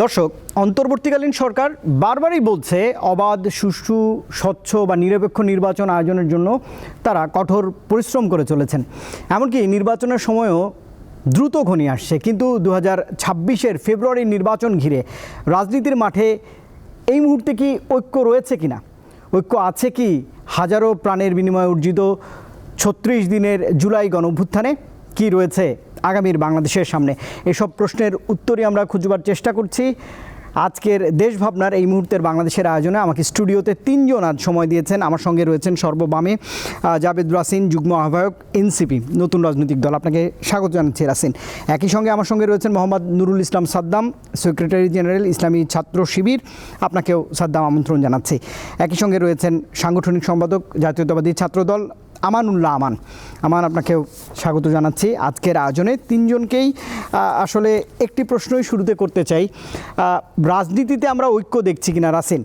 দর্শক, অন্তর্বর্তীকালীন সরকার বারবারই বলছে অবাধ, সুষ্ঠু, স্বচ্ছ বা নিরপেক্ষ নির্বাচন আয়োজনের জন্য তারা কঠোর পরিশ্রম করে চলেছেন। এমনকি নির্বাচনের সময়ও দ্রুত ঘনিয়ে আসছে। কিন্তু 2026-এর ফেব্রুয়ারির নির্বাচন ঘিরে রাজনীতির মাঠে এই মুহূর্তে কি ঐক্য রয়েছে কিনা, ঐক্য আছে কি হাজারো প্রাণের বিনিময়ে অর্জিত 36 দিনের জুলাই গণঅভ্যুত্থানে? কি রয়েছে আগামীর বাংলাদেশের সামনে? এসব প্রশ্নের উত্তরই আমরা খুঁজবার চেষ্টা করছি আজকের দেশ ভাবনার এই মুহূর্তের বাংলাদেশের আয়োজনে। আমাকে স্টুডিওতে তিনজন আজ সময় দিয়েছেন। আমার সঙ্গে রয়েছেন সর্ববামে জাবেদ রাসিন, যুগ্ম আহ্বায়ক, এনসিপি, নতুন রাজনৈতিক দল। আপনাকে স্বাগত জানাচ্ছি রাসিন। একই সঙ্গে আমার সঙ্গে রয়েছেন মোহাম্মদ নুরুল ইসলাম সাদ্দাম, সেক্রেটারি জেনারেল, ইসলামী ছাত্র শিবির। আপনাকেও সাদ্দাম আমন্ত্রণ জানাচ্ছি। একই সঙ্গে রয়েছেন সাংগঠনিক সম্পাদক, জাতীয়তাবাদী ছাত্রদল, আমানুল্লাহ আমান। আপনাকেও স্বাগত জানাচ্ছি আজকের আয়োজনে। তিনজনকেই আসলে একটি প্রশ্নই শুরুতে করতে চাই, রাজনীতিতে আমরা ঐক্য দেখছি কিনা। রাসিন,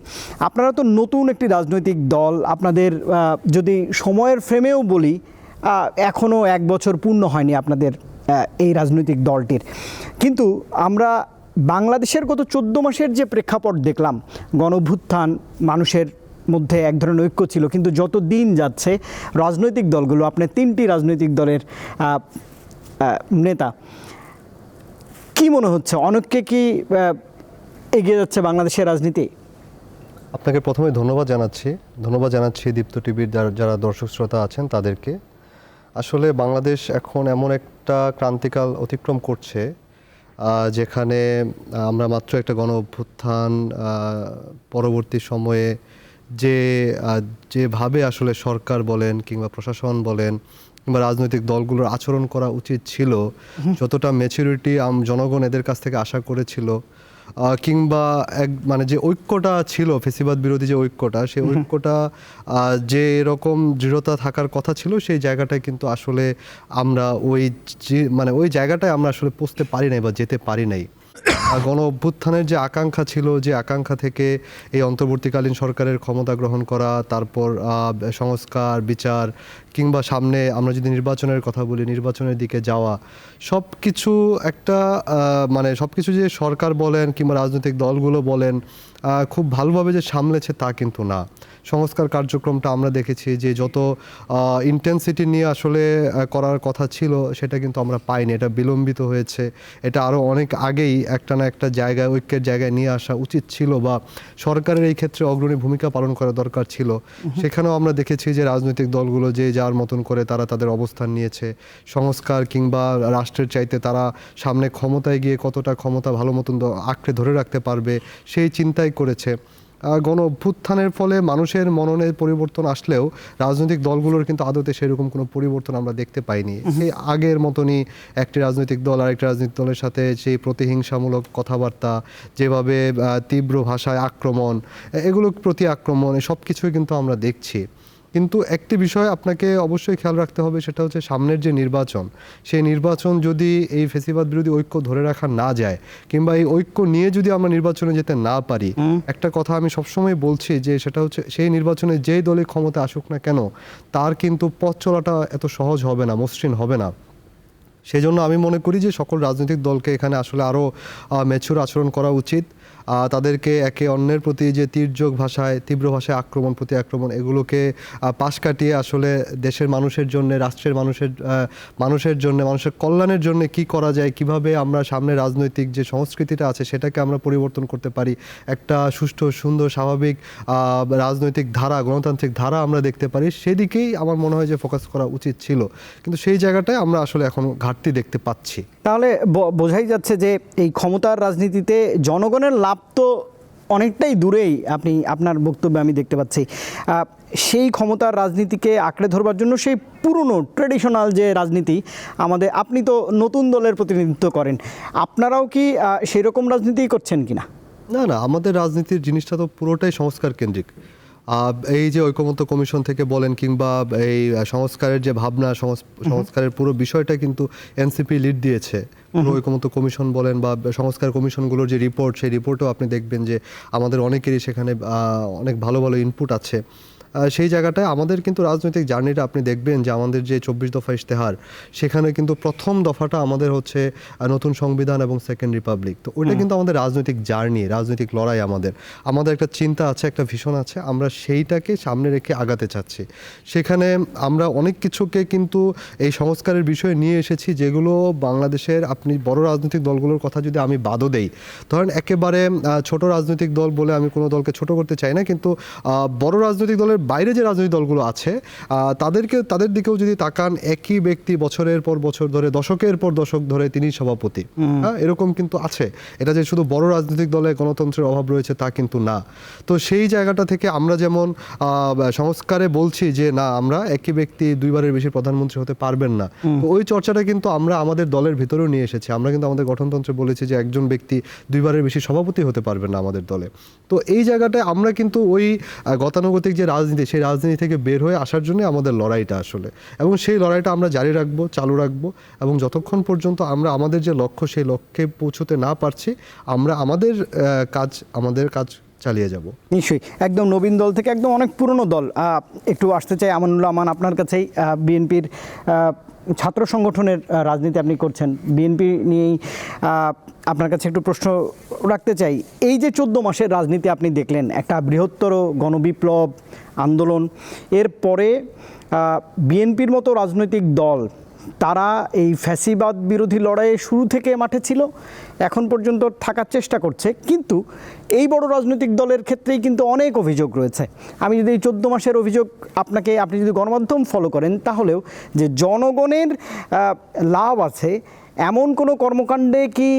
আপনারা তো নতুন একটি রাজনৈতিক দল, আপনাদের যদি সময়ের ফ্রেমেও বলি এখনও 1 বছর পূর্ণ হয়নি আপনাদের এই রাজনৈতিক দলটির, কিন্তু আমরা বাংলাদেশের গত 14 মাসের যে প্রেক্ষাপট দেখলাম, গণঅভ্যুত্থান, মানুষের মধ্যে এক ধরনের ঐক্য ছিল, কিন্তু যত দিন যাচ্ছে রাজনৈতিক দলগুলো, আপনি 3টি রাজনৈতিক দলের নেতা, কি মনে হচ্ছে অনেককে কি এগিয়ে যাচ্ছে বাংলাদেশের রাজনীতি? আপনাকে প্রথমে ধন্যবাদ জানাচ্ছি দীপ্ত টিভির যারা দর্শক শ্রোতা আছেন তাদেরকে। আসলে বাংলাদেশ এখন এমন একটা ক্রান্তিকাল অতিক্রম করছে যেখানে আমরা মাত্র একটা গণ অভ্যুত্থান পরবর্তী সময়ে যেভাবে আসলে সরকার বলেন কিংবা প্রশাসন বলেন কিংবা রাজনৈতিক দলগুলোর আচরণ করা উচিত ছিল, যতটা ম্যাচুরিটি জনগণ এদের কাছ থেকে আশা করেছিল, কিংবা মানে যে ঐক্যটা ছিল, ফেসিবাদ বিরোধী যে ঐক্যটা, সেই ঐক্যটা যে এরকম দৃঢ়তা থাকার কথা ছিল, সেই জায়গাটায় কিন্তু আসলে আমরা ওই জায়গাটায় আমরা আসলে পৌঁছতে পারি নাই বা যেতে পারি নাই। গণ অভ্যুত্থানের যে আকাঙ্ক্ষা ছিল, যে আকাঙ্ক্ষা থেকে এই অন্তর্বর্তীকালীন সরকারের ক্ষমতা গ্রহণ করা, তারপর সংস্কার, বিচার, কিংবা সামনে আমরা যদি নির্বাচনের কথা বলি, নির্বাচনের দিকে যাওয়া, সব কিছু একটা সব কিছু যে সরকার বলেন কিংবা রাজনৈতিক দলগুলো বলেন খুব ভালোভাবে যে সামলেছে তা কিন্তু না। সংস্কার কার্যক্রমটা আমরা দেখেছি যে যত ইন্টেন্সিটি নিয়ে আসলে করার কথা ছিল সেটা কিন্তু আমরা পাইনি, এটা বিলম্বিত হয়েছে। এটা আরও অনেক আগেই একটা না একটা জায়গায়, ঐক্যের জায়গায় নিয়ে আসা উচিত ছিল বা সরকারের এই ক্ষেত্রে অগ্রণী ভূমিকা পালন করা দরকার ছিল। সেখানেও আমরা দেখেছি যে রাজনৈতিক দলগুলো যে যার মতন করে তারা তাদের অবস্থান নিয়েছে। সংস্কার কিংবা রাষ্ট্রের চাইতে তারা সামনে ক্ষমতায় গিয়ে কতটা ক্ষমতা ভালো মতন আঁকড়ে ধরে রাখতে পারবে সেই চিন্তাই করেছে। গণ অভ্যুত্থানের ফলে মানুষের মননে পরিবর্তন আসলেও রাজনৈতিক দলগুলোর কিন্তু আদতে সেরকম কোনো পরিবর্তন আমরা দেখতে পাইনি। সেই আগের মতনই একটি রাজনৈতিক দল আরেকটি রাজনৈতিক দলের সাথে সেই প্রতিহিংসামূলক কথাবার্তা, যেভাবে তীব্র ভাষায় আক্রমণ, এগুলো প্রতি আক্রমণ, সব কিছুই কিন্তু আমরা দেখছি। কিন্তু একটি বিষয় আপনাকে অবশ্যই খেয়াল রাখতে হবে, সেটা হচ্ছে সামনের যে নির্বাচন, সেই নির্বাচন যদি এই ফেসিবাদ বিরোধী ঐক্য ধরে রাখা না যায় কিংবা এই ঐক্য নিয়ে যদি আমরা নির্বাচনে যেতে না পারি, একটা কথা আমি সবসময় বলছি যে সেটা হচ্ছে সেই নির্বাচনে যেই দলে ক্ষমতা আসুক না কেন তার কিন্তু পথ চলাটা এত সহজ হবে না, মসৃণ হবে না। সেই জন্য আমি মনে করি যে সকল রাজনৈতিক দলকে এখানে আসলে আরও ম্যাচুর আচরণ করা উচিত। তাদেরকে একে অন্যের প্রতি যে তীব্র ভাষায় আক্রমণ, প্রতি আক্রমণ, এগুলোকে পাশ কাটিয়ে আসলে দেশের মানুষের জন্য, রাষ্ট্রের মানুষের জন্য, মানুষের কল্যাণের জন্য কি করা যায়, কিভাবে আমরা সামনে রাজনৈতিক যে সংস্কৃতিটা আছে সেটাকে আমরা পরিবর্তন করতে পারি, একটা সুষ্ঠু, সুন্দর, স্বাভাবিক রাজনৈতিক ধারা, গণতান্ত্রিক ধারা আমরা দেখতে পারি, সেদিকেই আমার মনে হয় যে ফোকাস করা উচিত ছিল। কিন্তু সেই জায়গাটায় আমরা আসলে এখন ঘাটতি দেখতে পাচ্ছি। তাহলে বোঝাই যাচ্ছে যে এই ক্ষমতার রাজনীতিতে জনগণের লাভ তো অনেকটাই দূরেই আপনার বক্তব্যে আমি দেখতে পাচ্ছি। সেই ক্ষমতার রাজনীতিকে আঁকড়ে ধরবার জন্য সেই পুরনো ট্রেডিশনাল যে রাজনীতি আমাদের, আপনি তো নতুন দলের প্রতিনিধিত্ব করেন, আপনারাও কি সেই রকম রাজনীতি করছেন কিনা? না, আমাদের রাজনীতির জিনিসটা তো পুরোটাই সংস্কার কেন্দ্রিক। এই যে ঐকমত্য কমিশন থেকে বলেন কিংবা এই সংস্কারের যে ভাবনা, সংস্কারের পুরো বিষয়টা কিন্তু এনসিপি লিড দিয়েছে। পুরো ঐকমত্য কমিশন বলেন বা সংস্কার কমিশনগুলোর যে রিপোর্ট, সেই রিপোর্টও আপনি দেখবেন যে আমাদের অনেকেরই সেখানে অনেক ভালো ভালো ইনপুট আছে। সেই জায়গাটায় আমাদের কিন্তু রাজনৈতিক জার্নিটা আপনি দেখবেন যে আমাদের যে 24 দফা ইশতেহার, সেখানে কিন্তু প্রথম দফাটা আমাদের হচ্ছে নতুন সংবিধান এবং সেকেন্ড রিপাবলিক। তো ওইটা কিন্তু আমাদের রাজনৈতিক জার্নি, রাজনৈতিক লড়াই। আমাদের একটা চিন্তা আছে, একটা ভিশন আছে, আমরা সেইটাকে সামনে রেখে আগাতে চাচ্ছি। সেখানে আমরা অনেক কিছুকে কিন্তু এই সংস্কারের বিষয়ে নিয়ে এসেছি, যেগুলো বাংলাদেশের আপনি বড় রাজনৈতিক দলগুলোর কথা যদি আমি বাদও দেই, ধরেন একেবারে ছোট রাজনৈতিক দল বলে আমি কোনো দলকে ছোট করতে চাই না, কিন্তু বড় রাজনৈতিক দলের বাইরে যে রাজনৈতিক দলগুলো আছে তাদের দিকেও যদি তাকান, একই ব্যক্তি বছরের পর বছর ধরে, দশকের পর দশক ধরে তিনি সভাপতি, হ্যাঁ, এরকম কিন্তু আছে। এটা যে শুধু বড় রাজনৈতিক দলে গণতন্ত্রের অভাব রয়েছে তা কিন্তু না। তো সেই জায়গাটা থেকে আমরা যেমন সংস্কারে বলছি যে না, আমরা একই ব্যক্তি দুইবারের বেশি প্রধানমন্ত্রী হতে পারবেন না, তো ওই চর্চাটা কিন্তু আমরা আমাদের দলের ভিতরেও নিয়ে এসেছি। আমরা কিন্তু আমাদের গঠনতন্ত্রে বলেছি যে একজন ব্যক্তি দুইবারের বেশি সভাপতি হতে পারবেন না আমাদের দলে। তো এই জায়গাটায় আমরা কিন্তু ওই গতানুগতিক যে রাজনীতি, সেই রাজনীতি থেকে বের হয়ে আসার জন্য আমাদের লড়াইটা আসলে, এবং সেই লড়াইটা আমরা জারি রাখবো, চালু রাখবো, এবং যতক্ষণ পর্যন্ত আমরা আমাদের যে লক্ষ্য সেই লক্ষ্যে পৌঁছতে না পারছি, আমরা আমাদের কাজ চালিয়ে যাব। নিশ্চয়ই, একদম নবীন দল থেকে একদম অনেক পুরনো দল একটু আসতে চাই আমানুল্লাহ আমান আপনার কাছেই। বিএনপির ছাত্র সংগঠনের রাজনীতি আপনি করছেন, বিএনপি নিয়েই আপনার কাছে একটু প্রশ্ন রাখতে চাই। এই যে 14 মাসের রাজনীতি আপনি দেখলেন, একটা বৃহত্তর গণবিপ্লব আন্দোলন, এরপরে বিএনপির মতো রাজনৈতিক দল তারা এই ফ্যাসিবাদ বিরোধী লড়াইয়ে শুরু থেকে মাঠে ছিল, এখন পর্যন্ত থাকার চেষ্টা করছে, কিন্তু এই বড় রাজনৈতিক দলের ক্ষেত্রেই কিন্তু অনেক অভিযোগ রয়েছে। আমি যদি এই 14 মাসের অভিযোগ আপনি যদি গণমাধ্যম ফলো করেন, তাহলেও যে জনগণের লাভ আছে এমন কোনো কর্মকাণ্ডে কি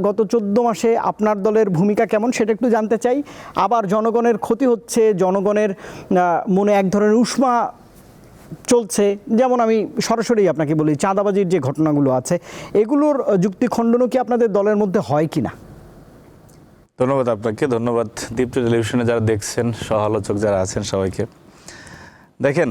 গত 14 মাসে আপনার দলের ভূমিকা কেমন সেটা একটু জানতে চাই। আবার জনগণের ক্ষতি হচ্ছে, জনগণের মনে এক ধরনের উষ্মা চলছে, যেমন আমি সরাসরি আপনাকে বলি, চাঁদাবাজির যে ঘটনাগুলো আছে, এগুলোর যুক্তি খণ্ডনও কি আপনাদের দলের মধ্যে হয় কি না? ধন্যবাদ আপনাকে, ধন্যবাদ দীপ্ত টেলিভিশনে যারা দেখছেন, সহ আলোচক যারা আছেন সবাইকে। দেখেন,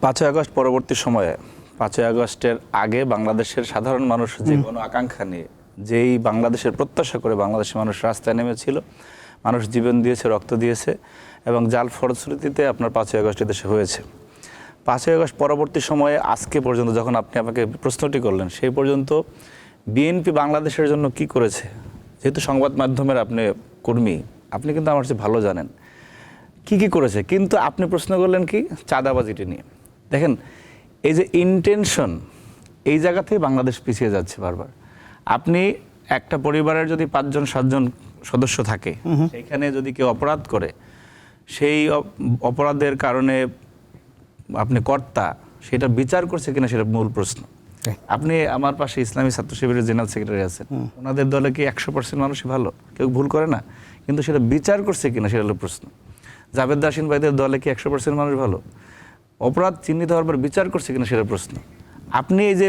5ই আগস্ট পরবর্তী সময়ে, 5ই আগস্টের আগে বাংলাদেশের সাধারণ মানুষ যে কোনো আকাঙ্ক্ষা নিয়ে, যেই বাংলাদেশের প্রত্যাশা করে বাংলাদেশের মানুষ রাস্তায় নেমেছিল, মানুষ জীবন দিয়েছে, রক্ত দিয়েছে, এবং যার ফলশ্রুতিতে আপনার 5ই আগস্ট দেশে হয়েছে। 5ই আগস্ট পরবর্তী সময়ে আজকে পর্যন্ত, যখন আপনি আমাকে প্রশ্নটি করলেন, সেই পর্যন্ত বিএনপি বাংলাদেশের জন্য কি করেছে, যেহেতু সংবাদ মাধ্যমের আপনি কর্মী, আপনি কিন্তু আমার চেয়ে ভালো জানেন কি কি করেছে। কিন্তু আপনি প্রশ্ন করলেন কি চাঁদাবাজিটি নিয়ে। দেখেন, এই যে ইন্টেনশন, এই জায়গাতেই বাংলাদেশ পিছিয়ে যাচ্ছে বারবার। আপনি একটা পরিবারের যদি 5-7 জন সদস্য থাকে, সেইখানে যদি কেউ অপরাধ করে, সেই অপরাধের কারণে আপনি কর্তা, সেটা বিচার করছে কিনা সেটা মূল প্রশ্ন। আপনি আমার পাশে ইসলামী ছাত্র শিবিরের জেনারেল সেক্রেটারি আছেন, ওনাদের দলে কি 100% মানুষই ভালো? কেউ ভুল করে না, কিন্তু সেটা বিচার করছে কিনা সেটা হলো প্রশ্ন। জাভেদ দাসিন ভাইদের দলে কি 100% মানুষ ভালো? অপরাধ চিহ্নিত হওয়ার পর বিচার করছে কিনা সেটা প্রশ্ন। আপনি এই যে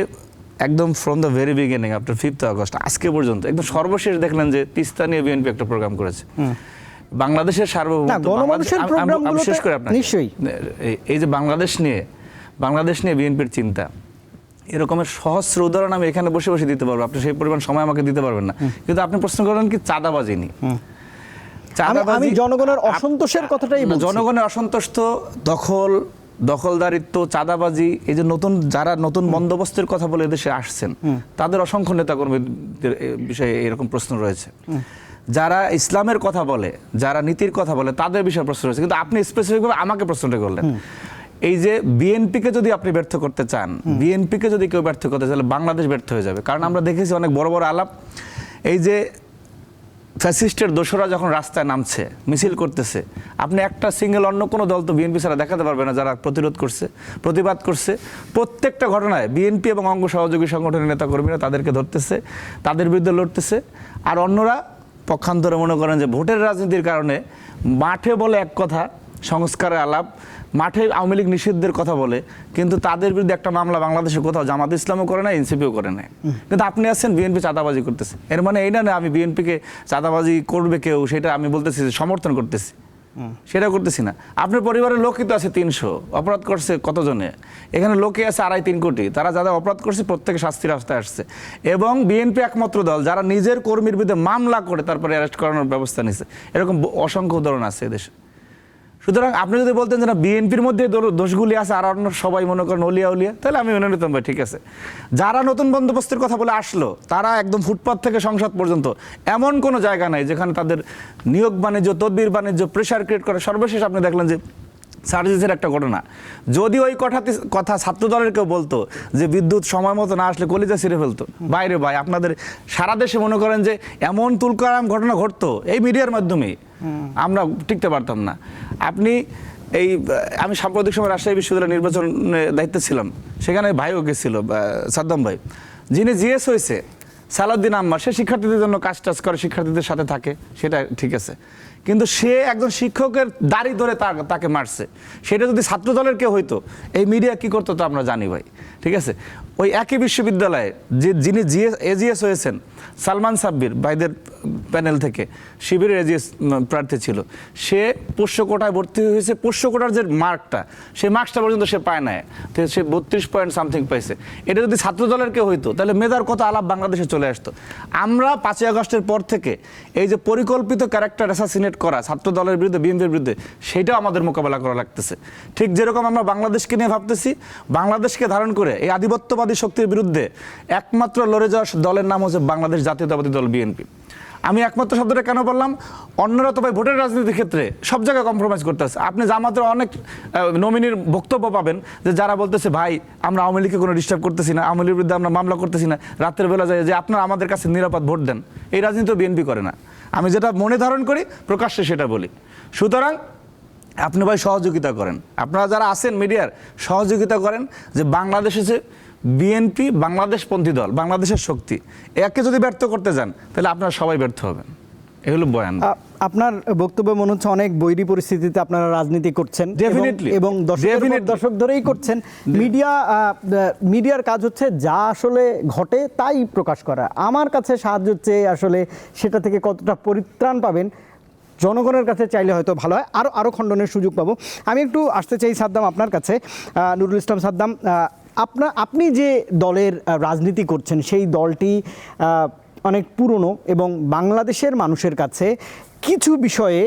একদম from the very beginning, after 5th August আজকে পর্যন্ত একদম সর্বশেষ দেখলেন যে তিস্তা নিয়ে বিএনপি একটা প্রোগ্রাম করেছে, বাংলাদেশের সার্বভৌমত্ব শেষ করে আপনার নিশ্চয়ই এই যে বাংলাদেশ নিয়ে বিএনপির চিন্তা, এরকমের সহস্র উদাহরণ আমি এখানে বসে বসে দিতে পারবো, আপনি সেই পরিমাণ সময় আমাকে দিতে পারবেন না। কিন্তু আপনি প্রশ্ন করলেন কি চাঁদাবাজি নিয়ে। আমি জনগণের অসন্তোষের কথাটাই বলছি। জনগণের অসন্তোষ তো দখলদারিত্ব, চাঁদাবাজি, এই যে যারা নতুন বন্দোবস্তের কথা বলে এদেশে আসছেন, তাদের অসংখ্য নেতাকর্মীদের বিষয়ে এরকম প্রশ্ন রয়েছে। যারা ইসলামের কথা বলে, যারা নীতির কথা বলে, তাদের বিষয়ে প্রশ্ন রয়েছে। কিন্তু আপনি স্পেসিফিকভাবে আমাকে প্রশ্নটা করলেন। এই যে বিএনপিকে যদি আপনি ব্যর্থ করতে চান, বিএনপিকে যদি কেউ ব্যর্থ করতে চান, বাংলাদেশ ব্যর্থ হয়ে যাবে। কারণ আমরা দেখেছি অনেক বড় বড় আলাপ, এই যে ফ্যাসিস্টের দোসরা যখন রাস্তায় নামছে, মিছিল করতেছে, আপনি একটা সিঙ্গেল অন্য কোনো দল তো বিএনপি ছাড়া দেখাতে পারবে না যারা প্রতিরোধ করছে, প্রতিবাদ করছে। প্রত্যেকটা ঘটনায় বিএনপি এবং অঙ্গ সহযোগী সংগঠনের নেতাকর্মীরা তাদেরকে ধরতেছে, তাদের বিরুদ্ধে লড়তেছে। আর অন্যরা পক্ষান্তরে মনে করেন যে ভোটের রাজনীতির কারণে মাঠে বলে এক কথা, সংস্কারের আলাপ, মাঠে আওয়ামী লীগ নিষিদ্ধের কথা বলে, কিন্তু তাদের বিরুদ্ধে একটা মামলা বাংলাদেশে কোথাও জামাত ইসলামও করে না, এনসিপিও করে না। কিন্তু আপনি আছেন বিএনপি চাঁদাবাজি করতেছে, এর মানে এই না আমি বিএনপিকে চাঁদাবাজি করবে কেউ সেটা আমি বলতেছি সমর্থন করতেছি, সেটা করতেছি না। আপনার পরিবারের লোকই তো আছে 300, অপরাধ করছে কতজনে? এখানে লোকে আছে 2.5-3 কোটি, তারা যারা অপরাধ করছে প্রত্যেকে শাস্তির রাস্তায় আসছে। এবং বিএনপি একমাত্র দল যারা নিজের কর্মীর বিরুদ্ধে মামলা করে তারপরে অ্যারেস্ট করানোর ব্যবস্থা নিছে। এরকম অসংখ্য উদাহরণ আছে এদেশে। সুতরাং আপনি যদি বলতেন যে না বিএনপির মধ্যে দোষগুলি আছে আর অন্য সবাই মনে করেন অলিয়া উলিয়া, তাহলে আমি মেনে নিতাম ভাই, ঠিক আছে। যারা নতুন বন্দোবস্তের কথা বলে আসলো তারা একদম ফুটপাত থেকে সংসদ পর্যন্ত এমন কোনো জায়গা নাই যেখানে তাদের নিয়োগ বাণিজ্য, তদবির বাণিজ্য, প্রেশার ক্রিয়েট করে। সর্বশেষ আপনি দেখলেন যে সার্জিসের একটা ঘটনা, যদি ওই কথা ছাত্র দলের কেউ বলতো যে বিদ্যুৎ সময় মতো না আসলে কলিজা ছিঁড়ে ফেলতো, বাইরে ভাই আপনাদের সারা দেশে মনে করেন যে এমন তুলকারাম ঘটনা ঘটতো এই মিডিয়ার মাধ্যমেই, আমরা টিকতে পারতাম না। আপনি আমি সাম্প্রতিক সময় রাজশাহী বিশ্ববিদ্যালয় নির্বাচনে দায়িত্বে ছিলাম, সেখানে ভাইও গেছিল সাদ্দাম ভাই, যিনি জিএস হয়েছে সালাউদ্দিন আম্মার, সে শিক্ষার্থীদের জন্য কাজ টাজ করে, শিক্ষার্থীদের সাথে থাকে, সেটা ঠিক আছে, কিন্তু সে একজন শিক্ষকের দাড়ি ধরে তাকে মারছে। সেটা যদি ছাত্র দলের কেউ হইতো এই মিডিয়া কি করতো তো আমরা জানি ভাই, ঠিক আছে। ওই একই বিশ্ববিদ্যালয়ে যিনি এজিএস হয়েছেন সালমান সাব্বির ভাইদের প্যানেল থেকে শিবিরের এজিএস প্রার্থী ছিল, সে পোষ্য কোটায় ভর্তি হয়েছে, পোষ্য কোটার যে মার্কটা, সেই মার্কসটা পর্যন্ত সে পায় না, সে 32 পয়েন্ট সামথিং পাইছে। এটা যদি ছাত্র দলের কেউ হইতো তাহলে মেধার কত আলাপ বাংলাদেশে চলে আসতো। আমরা 5ই আগস্টের পর থেকে এই যে পরিকল্পিত ক্যারেক্টার অ্যাসাসিনেট করা ছাত্র দলের বিরুদ্ধে, বিএনপির বিরুদ্ধে, সেটাও আমাদের মোকাবেলা করা লাগতেছে। ঠিক যেরকম আমরা বাংলাদেশকে নিয়ে ভাবতেছি, বাংলাদেশকে ধারণ করে এই আধিপত্যবাদী শক্তির বিরুদ্ধে একমাত্র লড়ে যাওয়া দলের নাম হচ্ছে বাংলাদেশ জাতীয়তাবাদী দল, বিএনপি। আমি একমাত্র শব্দটা কেন বললাম, অন্যরা তো ভাই ভোটের রাজনীতির ক্ষেত্রে সব জায়গায় কম্প্রোমাইজ করতেছে। আপনি জামাতের অনেক নমিনির বক্তব্য পাবেন যে যারা বলতেছে ভাই আমরা আওয়ামী লীগকে কোনো ডিস্টার্ব করতেছি না, আওয়ামী লীগের বিরুদ্ধে আমরা মামলা করতেছি না, রাতের বেলা যায় যে আপনারা আমাদের কাছে নিরাপদ ভোট দেন। এই রাজনীতি বিএনপি করে না। আমি যেটা মনে ধারণ করি প্রকাশ্যে সেটা বলি। সুতরাং আপনি ভাই সহযোগিতা করেন, আপনারা যারা আছেন মিডিয়ার সহযোগিতা করেন যে বাংলাদেশে যে বিএনপি বাংলাদেশপন্থী দল, বাংলাদেশের শক্তি, একে যদি ব্যর্থ করতে যান তাহলে আপনারা সবাই ব্যর্থ হবেন। এগুলো বয়ান। আপনার বক্তব্য মনে হচ্ছে অনেক বৈরী পরিস্থিতিতে আপনারা রাজনীতি করছেন, Definitely. এবং দশক ধরেই করছেন। মিডিয়ার কাজ হচ্ছে যা আসলে ঘটে তাই প্রকাশ করা। আমার কাছে সাহায্য চেয়ে আসলে সেটা থেকে কতটা পরিত্রাণ পাবেন জনগণের কাছে চাইলে হয়তো ভালো হয়, আরও খণ্ডনের সুযোগ পাবো। আমি একটু আসতে চাই সাদ্দাম আপনার কাছে, নুরুল ইসলাম সাদ্দাম, আপনি যে দলের রাজনীতি করছেন সেই দলটি অনেক পুরনো এবং বাংলাদেশের মানুষের কাছে কিছু বিষয়ে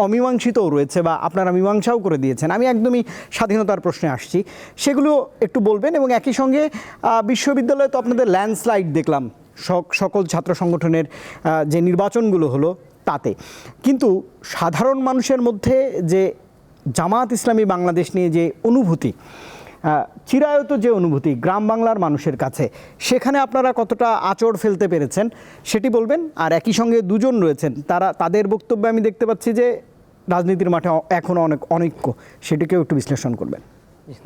অমীমাংসিতও রয়েছে, বা আপনারা মীমাংসাও করে দিয়েছেন। আমি একদমই স্বাধীনতার প্রশ্নে আসছি, সেগুলো একটু বলবেন। এবং একই সঙ্গে বিশ্ববিদ্যালয়ে তো আপনাদের ল্যান্ডস্লাইড দেখলাম সকল ছাত্র সংগঠনের যে নির্বাচনগুলো হলো তাতে, কিন্তু সাধারণ মানুষের মধ্যে যে জামাত ইসলামী বাংলাদেশ নিয়ে যে অনুভূতি, চিরায়ত যে অনুভূতি গ্রাম বাংলার মানুষের কাছে, সেখানে আপনারা কতটা আঁচড় ফেলতে পেরেছেন সেটি বলবেন। আর একই সঙ্গে দুজন রয়েছেন, তাদের বক্তব্যে আমি দেখতে পাচ্ছি যে রাজনীতির মাঠে এখনও অনেক অনৈক্য, সেটিকেও একটু বিশ্লেষণ করবেন।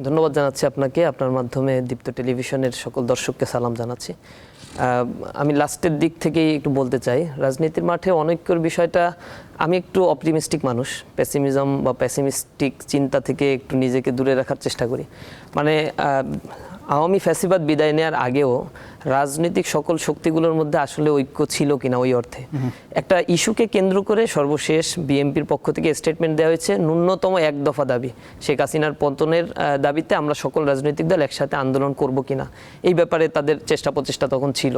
ধন্যবাদ জানাচ্ছি আপনাকে, আপনার মাধ্যমে দীপ্ত টেলিভিশনের সকল দর্শককে সালাম জানাচ্ছি। আমি লাস্টের দিক থেকেই একটু বলতে চাই, রাজনীতির মাঠে অনৈক্যর বিষয়টা, আমি একটু অপটিমিস্টিক মানুষ, পেসিমিজম বা পেসিমিস্টিক চিন্তা থেকে একটু নিজেকে দূরে রাখার চেষ্টা করি। মানে আওয়ামী ফ্যাসিবাদ বিদায় নেওয়ার আগেও রাজনৈতিক সকল শক্তিগুলোর মধ্যে আসলে ঐক্য ছিল কিনা ওই অর্থে একটা ইস্যুকে কেন্দ্র করে সর্বশেষ বিএনপির পক্ষ থেকে স্টেটমেন্ট দেওয়া হয়েছে, ন্যূনতম এক দফা দাবি, শেখ হাসিনার পতনের দাবিতে আমরা সকল রাজনৈতিক দল একসাথে আন্দোলন করব কিনা, এই ব্যাপারে তাদের চেষ্টা প্রচেষ্টা তখন ছিল।